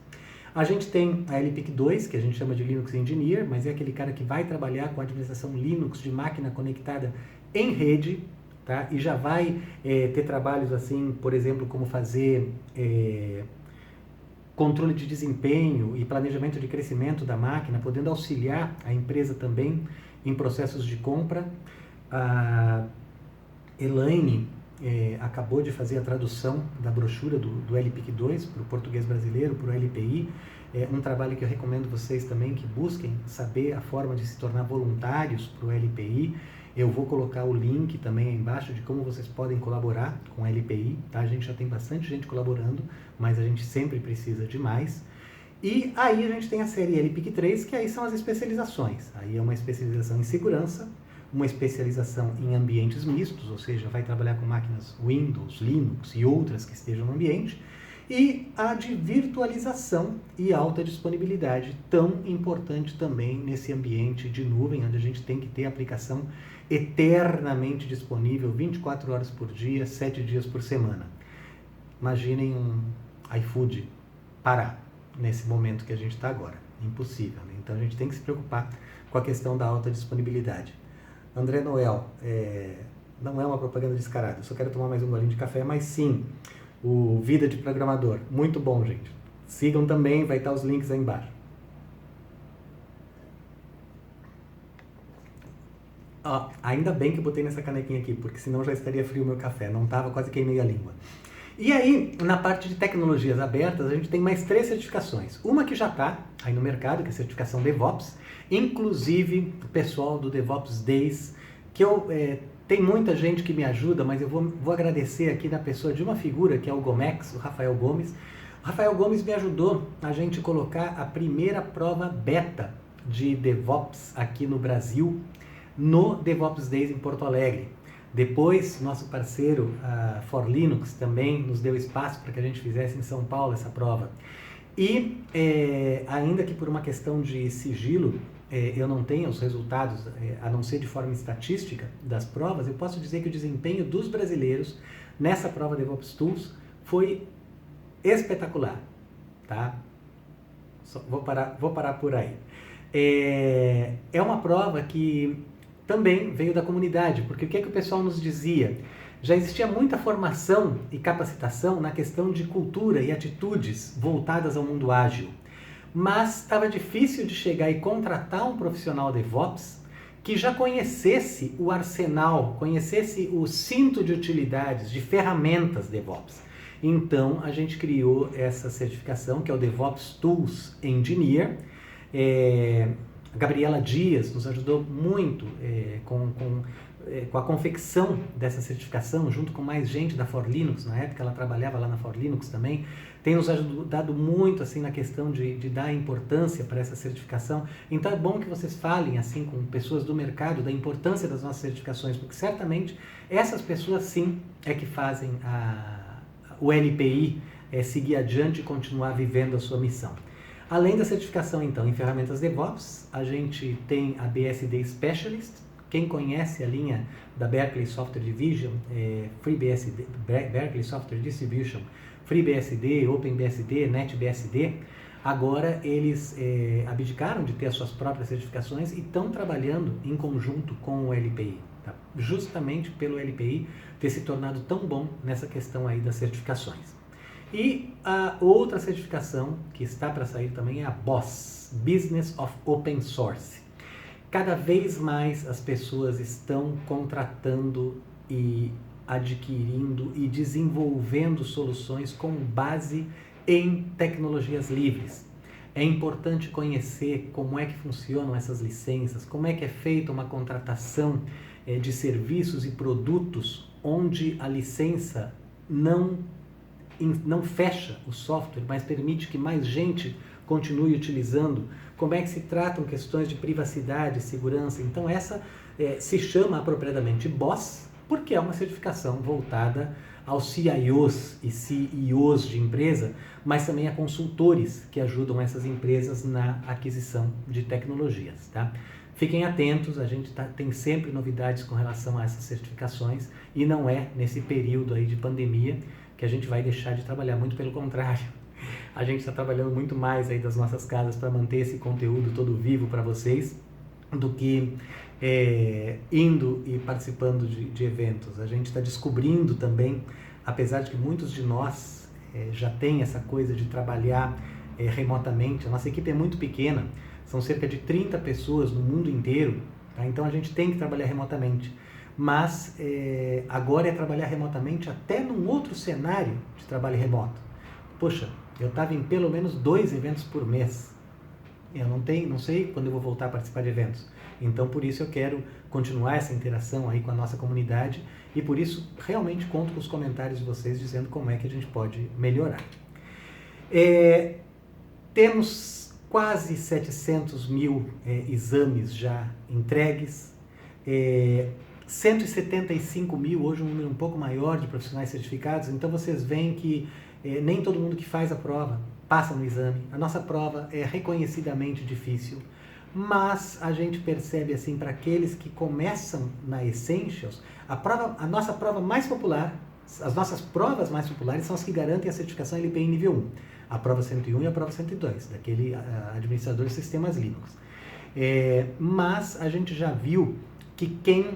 A gente tem a LPIC 2, que a gente chama de Linux Engineer, mas é aquele cara que vai trabalhar com a administração Linux de máquina conectada em rede, tá? E já vai ter trabalhos assim, por exemplo, como fazer controle de desempenho e planejamento de crescimento da máquina, podendo auxiliar a empresa também em processos de compra. A Elaine acabou de fazer a tradução da brochura do LPIC 2 para o português brasileiro, para o LPI. É um trabalho que eu recomendo vocês também que busquem saber a forma de se tornar voluntários para o LPI. Eu vou colocar o link também aí embaixo de como vocês podem colaborar com o LPI, tá? A gente já tem bastante gente colaborando, mas a gente sempre precisa de mais. E aí a gente tem a série LPIC 3, que aí são as especializações. Aí é uma especialização em segurança, uma especialização em ambientes mistos, ou seja, vai trabalhar com máquinas Windows, Linux e outras que estejam no ambiente, e a de virtualização e alta disponibilidade, tão importante também nesse ambiente de nuvem, onde a gente tem que ter a aplicação eternamente disponível, 24 horas por dia, 7 dias por semana. Imaginem um iFood parar nesse momento que a gente está agora. Impossível, né? Então a gente tem que se preocupar com a questão da alta disponibilidade. André Noel, não é uma propaganda descarada, eu só quero tomar mais um golinho de café, mas sim, o Vida de Programador, muito bom, gente. Sigam também, vai estar os links aí embaixo. Ainda bem que eu botei nessa canequinha aqui, porque senão já estaria frio o meu café, não estava, quase queimei a língua. E aí, na parte de tecnologias abertas, a gente tem mais 3 certificações. Uma que já está aí no mercado, que é a certificação DevOps, inclusive o pessoal do DevOps Days, que tem muita gente que me ajuda, mas eu vou agradecer aqui na pessoa de uma figura, que é o Gomex, o Rafael Gomes. O Rafael Gomes me ajudou a gente colocar a primeira prova beta de DevOps aqui no Brasil, no DevOps Days em Porto Alegre. Depois, nosso parceiro, a For Linux, também nos deu espaço para que a gente fizesse em São Paulo essa prova. E, ainda que por uma questão de sigilo, eu não tenho os resultados, a não ser de forma estatística das provas, eu posso dizer que o desempenho dos brasileiros nessa prova DevOps Tools foi espetacular, tá? Vou parar por aí. É uma prova que também veio da comunidade, porque o que é que o pessoal nos dizia? Já existia muita formação e capacitação na questão de cultura e atitudes voltadas ao mundo ágil, mas estava difícil de chegar e contratar um profissional DevOps que já conhecesse o arsenal, conhecesse o cinto de utilidades, de ferramentas DevOps. Então, a gente criou essa certificação, que é o DevOps Tools Engineer. A Gabriela Dias nos ajudou muito com a confecção dessa certificação, junto com mais gente da For Linux. Na época ela trabalhava lá na For Linux também. Tem nos ajudado muito assim, na questão de dar importância para essa certificação. Então é bom que vocês falem assim, com pessoas do mercado da importância das nossas certificações, porque certamente essas pessoas sim é que fazem o LPI seguir adiante e continuar vivendo a sua missão. Além da certificação, então, em ferramentas DevOps, a gente tem a BSD Specialist. Quem conhece a linha da Berkeley Software Division, FreeBSD, Berkeley Software Distribution, FreeBSD, OpenBSD, NetBSD, agora eles abdicaram de ter as suas próprias certificações e estão trabalhando em conjunto com o LPI, tá? Justamente pelo LPI ter se tornado tão bom nessa questão aí das certificações. E a outra certificação que está para sair também é a BOSS, Business of Open Source. Cada vez mais as pessoas estão contratando e adquirindo e desenvolvendo soluções com base em tecnologias livres. É importante conhecer como é que funcionam essas licenças, como é que é feita uma contratação de serviços e produtos onde a licença não fecha o software, mas permite que mais gente continue utilizando, como é que se tratam questões de privacidade e segurança. Então essa se chama apropriadamente BOSS, porque é uma certificação voltada aos CIOs e CEOs de empresa, mas também a consultores que ajudam essas empresas na aquisição de tecnologias, tá? Fiquem atentos, a gente tem sempre novidades com relação a essas certificações e não é nesse período aí de pandemia que a gente vai deixar de trabalhar, muito pelo contrário. A gente está trabalhando muito mais aí das nossas casas para manter esse conteúdo todo vivo para vocês do que indo e participando de eventos. A gente está descobrindo também, apesar de que muitos de nós já têm essa coisa de trabalhar remotamente, a nossa equipe é muito pequena, são cerca de 30 pessoas no mundo inteiro, tá? Então a gente tem que trabalhar remotamente. Mas agora é trabalhar remotamente até num outro cenário de trabalho remoto. Poxa, eu estava em pelo menos 2 eventos por mês. Eu não sei quando eu vou voltar a participar de eventos. Então, por isso eu quero continuar essa interação aí com a nossa comunidade e por isso realmente conto com os comentários de vocês dizendo como é que a gente pode melhorar. Temos quase 700 mil exames já entregues, 175 mil, hoje um número um pouco maior de profissionais certificados, então vocês veem que nem todo mundo que faz a prova passa no exame. A nossa prova é reconhecidamente difícil, mas a gente percebe assim, para aqueles que começam na Essentials, a nossa prova mais popular, as nossas provas mais populares são as que garantem a certificação LPI nível 1, a prova 101 e a prova 102, daquele administrador de sistemas Linux. Mas a gente já viu que quem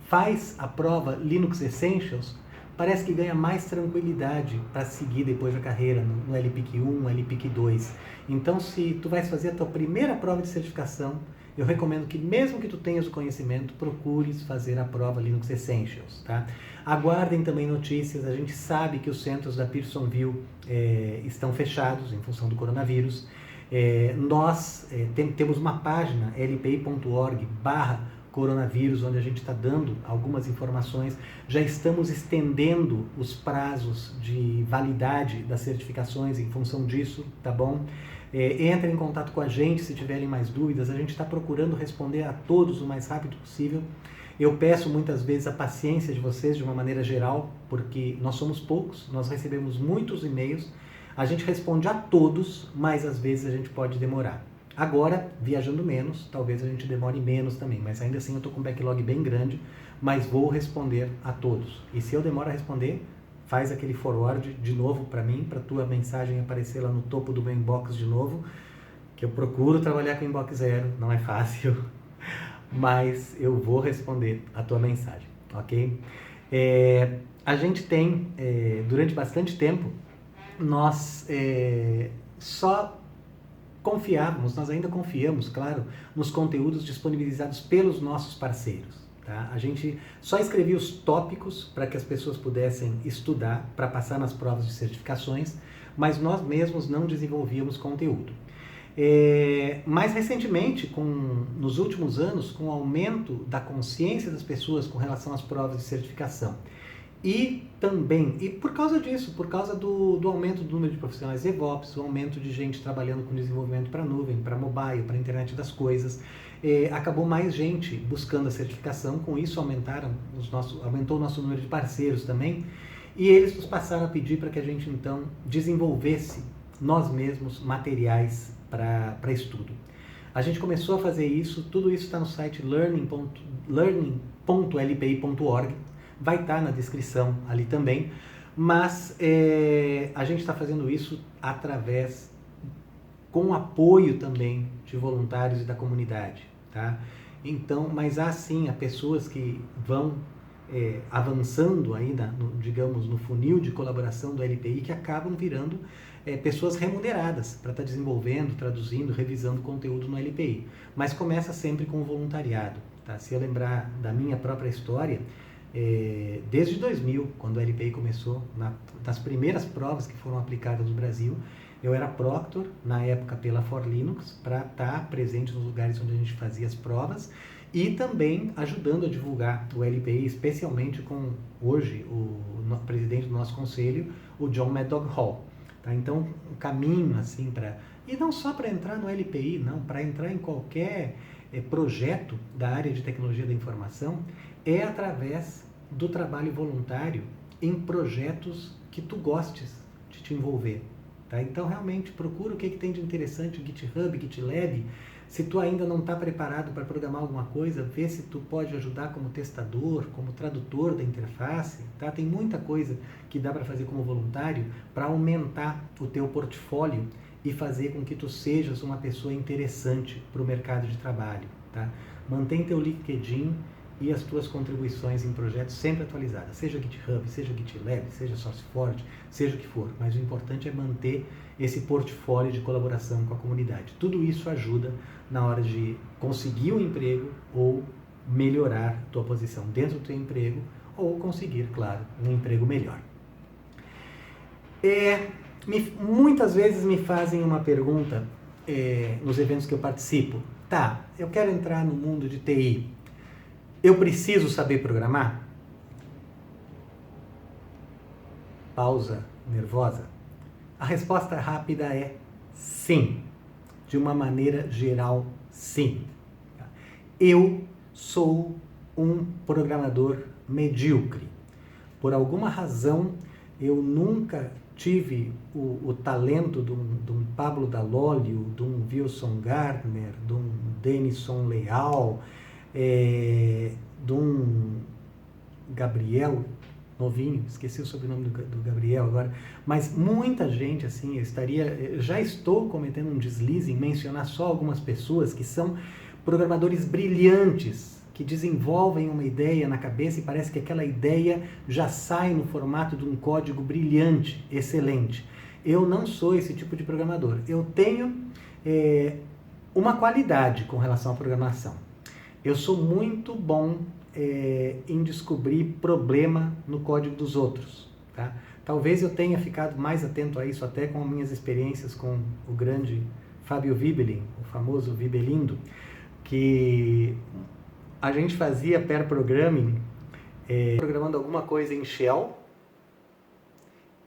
faz a prova Linux Essentials parece que ganha mais tranquilidade para seguir depois da carreira no LPIC 1, LPIC 2. Então, se tu vais fazer a tua primeira prova de certificação, eu recomendo que, mesmo que tu tenhas o conhecimento, procures fazer a prova Linux Essentials, tá? Aguardem também notícias, a gente sabe que os centros da Pearsonville estão fechados em função do coronavírus. Nós temos uma página, lpi.org/coronavírus, onde a gente está dando algumas informações, já estamos estendendo os prazos de validade das certificações em função disso, tá bom? Entrem em contato com a gente se tiverem mais dúvidas, a gente está procurando responder a todos o mais rápido possível. Eu peço muitas vezes a paciência de vocês de uma maneira geral, porque nós somos poucos, nós recebemos muitos e-mails, a gente responde a todos, mas às vezes a gente pode demorar. Agora, viajando menos, talvez a gente demore menos também, mas ainda assim eu estou com um backlog bem grande, mas vou responder a todos. E se eu demoro a responder, faz aquele forward de novo para mim, para a tua mensagem aparecer lá no topo do meu inbox de novo, que eu procuro trabalhar com inbox zero, não é fácil, mas eu vou responder a tua mensagem, ok? A gente tem, durante bastante tempo, nós só confiávamos, nós ainda confiamos, claro, nos conteúdos disponibilizados pelos nossos parceiros. Tá? A gente só escrevia os tópicos para que as pessoas pudessem estudar, para passar nas provas de certificações, mas nós mesmos não desenvolvíamos conteúdo. Mais recentemente, nos últimos anos, com o aumento da consciência das pessoas com relação às provas de certificação, e também, e por causa disso, por causa do aumento do número de profissionais DevOps, o aumento de gente trabalhando com desenvolvimento para nuvem, para mobile, para internet das coisas, acabou mais gente buscando a certificação, com isso aumentou o nosso número de parceiros também, e eles nos passaram a pedir para que a gente então desenvolvesse nós mesmos materiais para estudo. A gente começou a fazer isso, tudo isso está no site learning.lpi.org, vai estar na descrição ali também, mas a gente está fazendo isso com apoio também de voluntários e da comunidade, tá? Então, mas há sim, há pessoas que vão avançando aí, digamos, no funil de colaboração do LPI, que acabam virando pessoas remuneradas para estar desenvolvendo, traduzindo, revisando conteúdo no LPI. Mas começa sempre com o voluntariado, tá? Se eu lembrar da minha própria história, desde 2000, quando o LPI começou, nas primeiras provas que foram aplicadas no Brasil, eu era proctor, na época pela For Linux, para estar presente nos lugares onde a gente fazia as provas e também ajudando a divulgar o LPI, especialmente com, hoje, o presidente do nosso conselho, o John Mad Dog Hall. Tá? Então, um caminho assim e não só para entrar no LPI, não, para entrar em qualquer projeto da área de tecnologia da informação, é através do trabalho voluntário em projetos que tu gostes de te envolver. Tá? Então, realmente, procura o que tem de interessante, GitHub, GitLab. Se tu ainda não está preparado para programar alguma coisa, vê se tu pode ajudar como testador, como tradutor da interface. Tá? Tem muita coisa que dá para fazer como voluntário para aumentar o teu portfólio e fazer com que tu sejas uma pessoa interessante para o mercado de trabalho. Tá? Mantém teu LinkedIn e as tuas contribuições em projetos sempre atualizadas, seja GitHub, seja GitLab, seja SourceForge, seja o que for, mas o importante é manter esse portfólio de colaboração com a comunidade. Tudo isso ajuda na hora de conseguir um emprego ou melhorar tua posição dentro do teu emprego ou conseguir, claro, um emprego melhor. Muitas vezes me fazem uma pergunta nos eventos que eu participo. Tá, eu quero entrar no mundo de TI. Eu preciso saber programar? Pausa nervosa. A resposta rápida é sim. De uma maneira geral, sim. Eu sou um programador medíocre. Por alguma razão, eu nunca tive o talento de um Pablo D'Alolio, de um Wilson Gardner, de um Denison Leal, de um Gabriel novinho, esqueci o sobrenome do Gabriel agora, mas muita gente assim, já estou cometendo um deslize em mencionar só algumas pessoas que são programadores brilhantes, que desenvolvem uma ideia na cabeça e parece que aquela ideia já sai no formato de um código brilhante, excelente. Eu não sou esse tipo de programador. Eu tenho uma qualidade com relação à programação. Eu sou muito bom em descobrir problema no código dos outros. Tá? Talvez eu tenha ficado mais atento a isso até com minhas experiências com o grande Fábio Vibelin, o famoso Vibelindo, que a gente fazia pair programming, programando alguma coisa em Shell,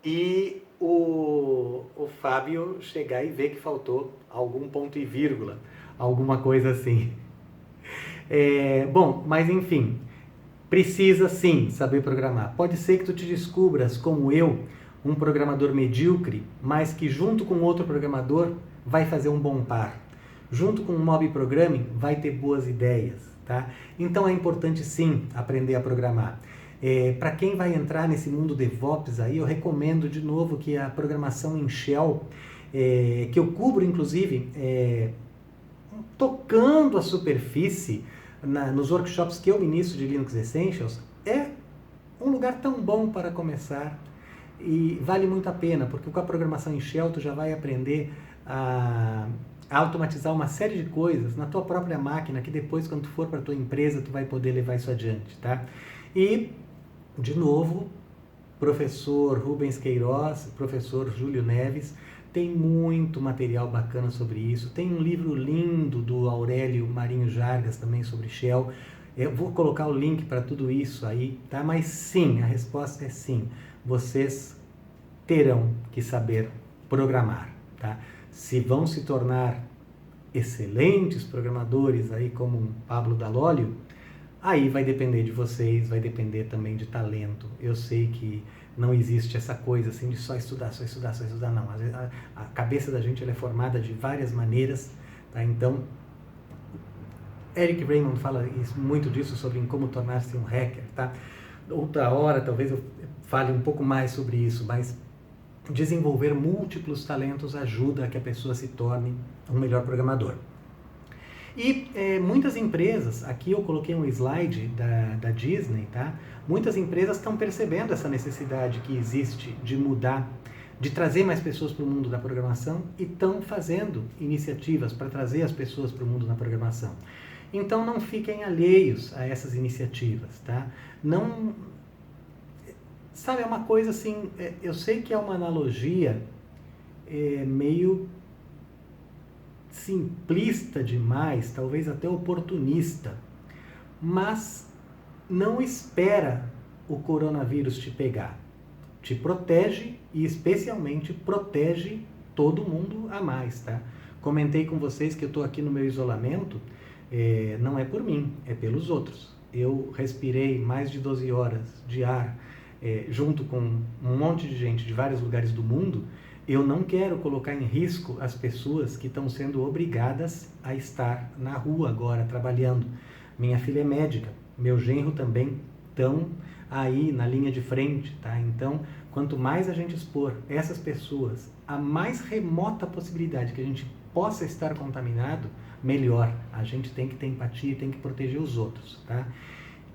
e o Fábio chegar e ver que faltou algum ponto e vírgula, alguma coisa assim. Bom, mas enfim, precisa sim saber programar. Pode ser que tu te descubras, como eu, um programador medíocre, mas que junto com outro programador vai fazer um bom par. Junto com o mob programming vai ter boas ideias. Tá? Então é importante sim aprender a programar. Para quem vai entrar nesse mundo DevOps aí, eu recomendo de novo que a programação em Shell, que eu cubro inclusive tocando a superfície nos workshops que eu ministro de Linux Essentials, é um lugar tão bom para começar e vale muito a pena, porque com a programação em Shell tu já vai aprender a automatizar uma série de coisas na tua própria máquina, que depois, quando tu for para a tua empresa, tu vai poder levar isso adiante, tá? E, de novo, professor Rubens Queiroz, professor Júlio Neves, tem muito material bacana sobre isso. Tem um livro lindo do Aurélio Marinho Jargas também sobre Shell. Eu vou colocar o link para tudo isso aí, tá? Mas sim, a resposta é sim. Vocês terão que saber programar, tá? Se vão se tornar excelentes programadores aí como um Pablo D'Alolio, aí vai depender de vocês, vai depender também de talento. Eu sei que não existe essa coisa assim de só estudar, não. A cabeça da gente ela é formada de várias maneiras, tá? Então, Eric Raymond fala muito disso sobre como tornar-se um hacker, tá? Outra hora talvez eu fale um pouco mais sobre isso, mas desenvolver múltiplos talentos ajuda a que a pessoa se torne um melhor programador. E muitas empresas, aqui eu coloquei um slide da Disney, tá? Muitas empresas estão percebendo essa necessidade que existe de mudar, de trazer mais pessoas para o mundo da programação e estão fazendo iniciativas para trazer as pessoas para o mundo da programação. Então não fiquem alheios a essas iniciativas, tá? Não... Sabe, é uma coisa assim, eu sei que é uma analogia meio simplista demais, talvez até oportunista, mas não espera o coronavírus te pegar. Te protege e especialmente protege todo mundo a mais, tá? Comentei com vocês que eu estou aqui no meu isolamento, não é por mim, é pelos outros. eu respirei mais de 12 horas de ar junto com um monte de gente de vários lugares do mundo, eu não quero colocar em risco as pessoas que estão sendo obrigadas a estar na rua agora, trabalhando. Minha filha é médica, meu genro também estão aí na linha de frente, tá? Então, quanto mais a gente expor essas pessoas a mais remota possibilidade que a gente possa estar contaminado, melhor. A gente tem que ter empatia e tem que proteger os outros, tá?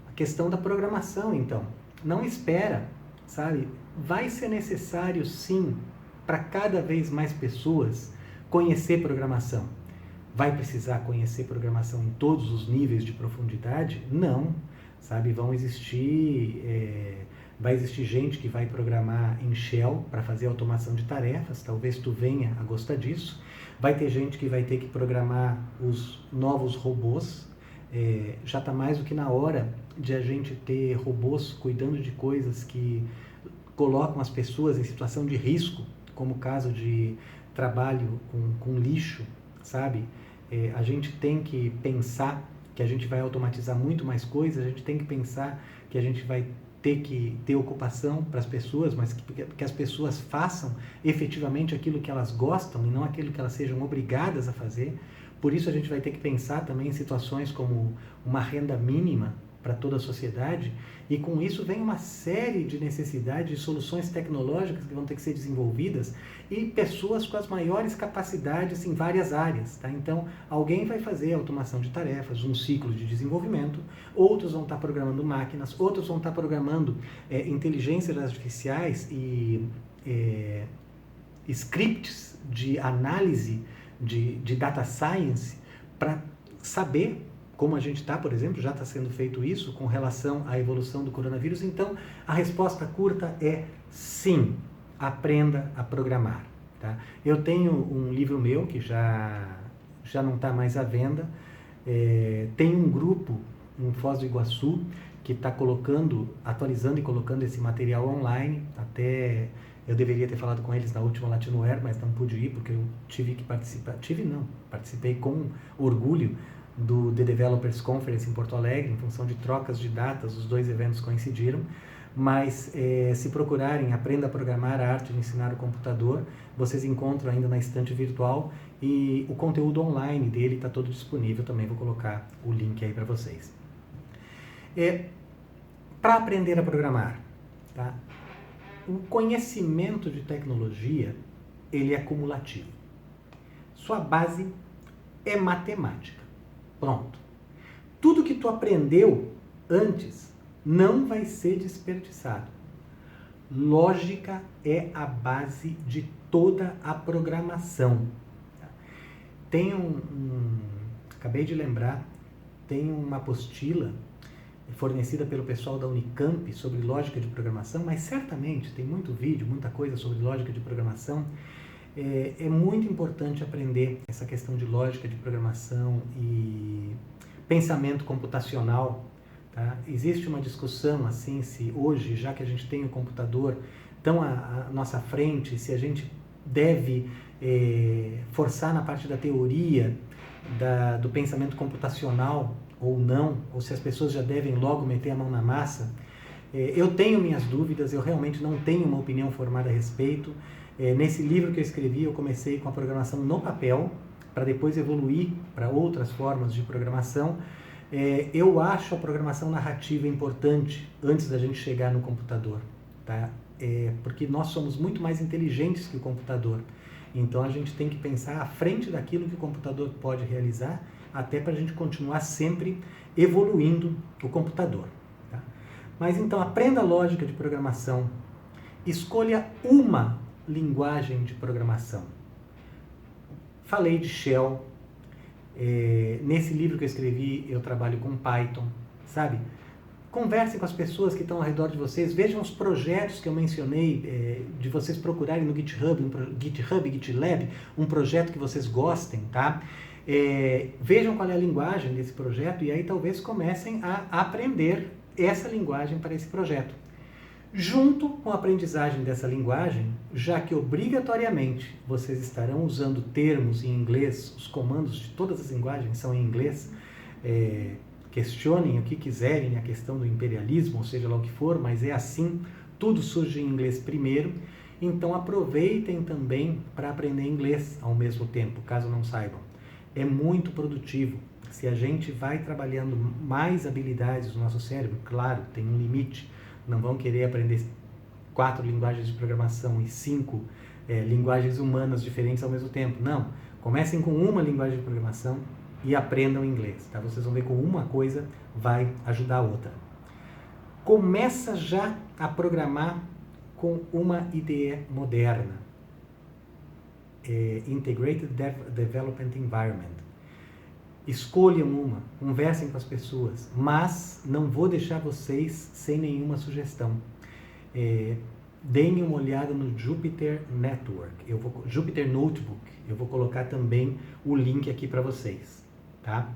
A questão da programação, então. Não espera, sabe? Vai ser necessário, sim, para cada vez mais pessoas conhecer programação. Vai precisar conhecer programação em todos os níveis de profundidade? Não, sabe? Vai existir gente que vai programar em Shell para fazer automação de tarefas, talvez tu venha a gostar disso. Vai ter gente que vai ter que programar os novos robôs. Já está mais do que na hora de a gente ter robôs cuidando de coisas que colocam as pessoas em situação de risco, como o caso de trabalho com lixo, sabe? A gente tem que pensar que a gente vai automatizar muito mais coisas, a gente tem que pensar que a gente vai ter que ter ocupação para as pessoas, mas que as pessoas façam efetivamente aquilo que elas gostam e não aquilo que elas sejam obrigadas a fazer. Por isso a gente vai ter que pensar também em situações como uma renda mínima para toda a sociedade, e com isso vem uma série de necessidades de soluções tecnológicas que vão ter que ser desenvolvidas e pessoas com as maiores capacidades em várias áreas, tá? Então, alguém vai fazer automação de tarefas, um ciclo de desenvolvimento, outros vão estar programando máquinas, outros vão estar programando inteligências artificiais e scripts de análise de data science para saber como a gente está, por exemplo, já está sendo feito isso com relação à evolução do coronavírus. Então, a resposta curta é sim, aprenda a programar. Tá? Eu tenho um livro meu que já não está mais à venda. Tem um grupo em Foz do Iguaçu que está atualizando e colocando esse material online. Até eu deveria ter falado com eles na última Latinoair, mas não pude ir porque eu tive que participar. Participei com orgulho do The Developers Conference em Porto Alegre, em função de trocas de datas, os dois eventos coincidiram, mas se procurarem Aprenda a Programar, a Arte de Ensinar o Computador, vocês encontram ainda na estante virtual, e o conteúdo online dele está todo disponível, também vou colocar o link aí para vocês. Para aprender a programar, tá? O conhecimento de tecnologia, ele é cumulativo. Sua base é matemática. Pronto. Tudo que tu aprendeu antes não vai ser desperdiçado. Lógica é a base de toda a programação. Acabei de lembrar, tem uma apostila fornecida pelo pessoal da Unicamp sobre lógica de programação, mas certamente tem muito vídeo, muita coisa sobre lógica de programação. É muito importante aprender essa questão de lógica de programação e pensamento computacional. Tá? Existe uma discussão assim, se hoje, já que a gente tem o computador tão à nossa frente, se a gente deve forçar na parte da teoria do pensamento computacional ou não, ou se as pessoas já devem logo meter a mão na massa. Eu tenho minhas dúvidas, eu realmente não tenho uma opinião formada a respeito. Nesse livro que eu escrevi, eu comecei com a programação no papel, para depois evoluir para outras formas de programação. Eu acho a programação narrativa importante antes da gente chegar no computador, tá? Porque nós somos muito mais inteligentes que o computador. Então a gente tem que pensar à frente daquilo que o computador pode realizar, até para a gente continuar sempre evoluindo o computador. Tá? Mas então aprenda a lógica de programação, escolha uma linguagem de programação. Falei de Shell, nesse livro que eu escrevi eu trabalho com Python, sabe? Conversem com as pessoas que estão ao redor de vocês, vejam os projetos que eu mencionei, de vocês procurarem no GitHub, GitLab, um projeto que vocês gostem, tá? Vejam qual é a linguagem desse projeto e aí talvez comecem a aprender essa linguagem para esse projeto. Junto com a aprendizagem dessa linguagem, já que obrigatoriamente vocês estarão usando termos em inglês, os comandos de todas as linguagens são em inglês, questionem o que quiserem, a questão do imperialismo, ou seja lá o que for, mas é assim, tudo surge em inglês primeiro, então aproveitem também para aprender inglês ao mesmo tempo, caso não saibam. É muito produtivo. Se a gente vai trabalhando mais habilidades no nosso cérebro, claro, tem um limite, não vão querer aprender 4 linguagens de programação e 5 linguagens humanas diferentes ao mesmo tempo. Não, comecem com uma linguagem de programação e aprendam inglês, tá? Vocês vão ver que uma coisa vai ajudar a outra. Começa já a programar com uma IDE moderna, Integrated Development Environment. Escolham uma, conversem com as pessoas, mas não vou deixar vocês sem nenhuma sugestão. Deem uma olhada no Jupyter Network, Jupyter Notebook, eu vou colocar também o link aqui para vocês, tá?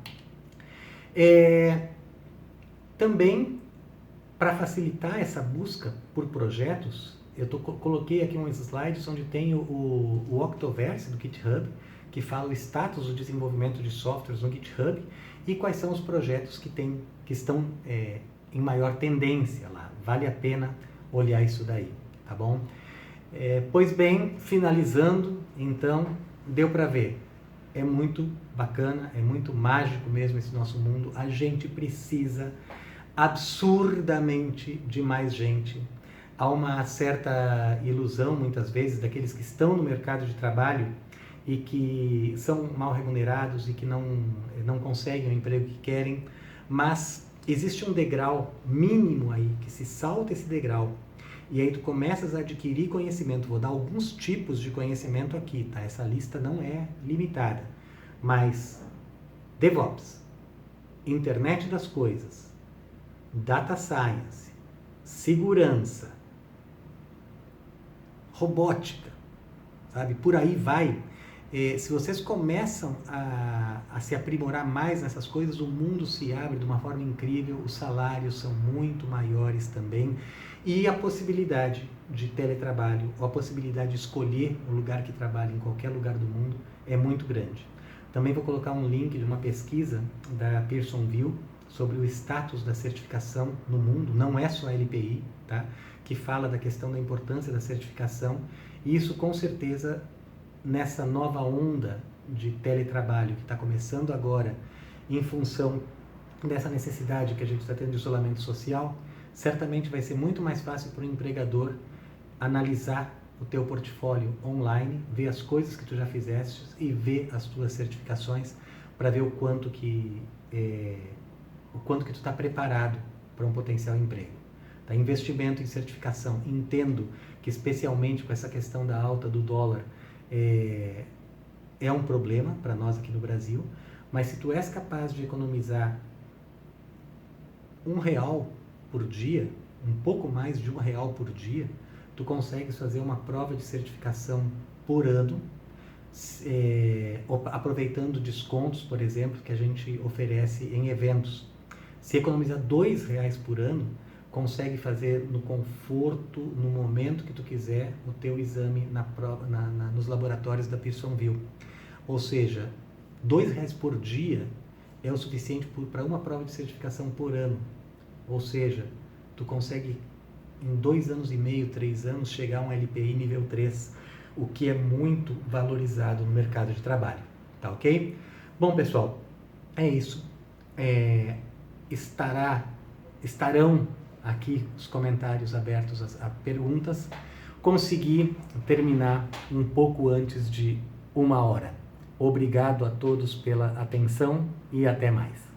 Também, para facilitar essa busca por projetos, eu coloquei aqui uns slides onde tem o Octoverse do GitHub, que fala o status do desenvolvimento de softwares no GitHub e quais são os projetos que estão em maior tendência lá. Vale a pena olhar isso daí, tá bom? Pois bem, finalizando, então, deu para ver. É muito bacana, é muito mágico mesmo esse nosso mundo. A gente precisa absurdamente de mais gente. Há uma certa ilusão, muitas vezes, daqueles que estão no mercado de trabalho e que são mal remunerados e que não conseguem o emprego que querem, mas existe um degrau mínimo aí, que se salta esse degrau, e aí tu começas a adquirir conhecimento. Vou dar alguns tipos de conhecimento aqui, tá? Essa lista não é limitada, mas DevOps, Internet das Coisas, Data Science, Segurança, Robótica, sabe? Por aí vai. Se vocês começam a se aprimorar mais nessas coisas, o mundo se abre de uma forma incrível, os salários são muito maiores também, e a possibilidade de teletrabalho, ou a possibilidade de escolher o lugar que trabalha em qualquer lugar do mundo é muito grande. Também vou colocar um link de uma pesquisa da Pearsonville sobre o status da certificação no mundo, não é só a LPI, tá? Que fala da questão da importância da certificação, e isso com certeza nessa nova onda de teletrabalho que está começando agora em função dessa necessidade que a gente está tendo de isolamento social, certamente vai ser muito mais fácil para o empregador analisar o teu portfólio online, ver as coisas que tu já fizeste e ver as tuas certificações para ver o quanto que tu está preparado para um potencial emprego. Tá? Investimento em certificação. Entendo que especialmente com essa questão da alta do dólar é um problema para nós aqui no Brasil, mas se tu és capaz de economizar R$1 por dia, um pouco mais de R$1 por dia, tu consegues fazer uma prova de certificação por ano, aproveitando descontos, por exemplo, que a gente oferece em eventos. Se economizar R$2 por ano, consegue fazer no conforto, no momento que tu quiser, o teu exame nos laboratórios da Pearsonville. Ou seja, R$2 por dia é o suficiente para uma prova de certificação por ano. Ou seja, tu consegue em 2 anos e meio, 3 anos, chegar a um LPI nível 3, o que é muito valorizado no mercado de trabalho. Tá ok? Bom, pessoal, é isso. Estarão aqui os comentários abertos a perguntas. Consegui terminar um pouco antes de 1 hora. Obrigado a todos pela atenção e até mais.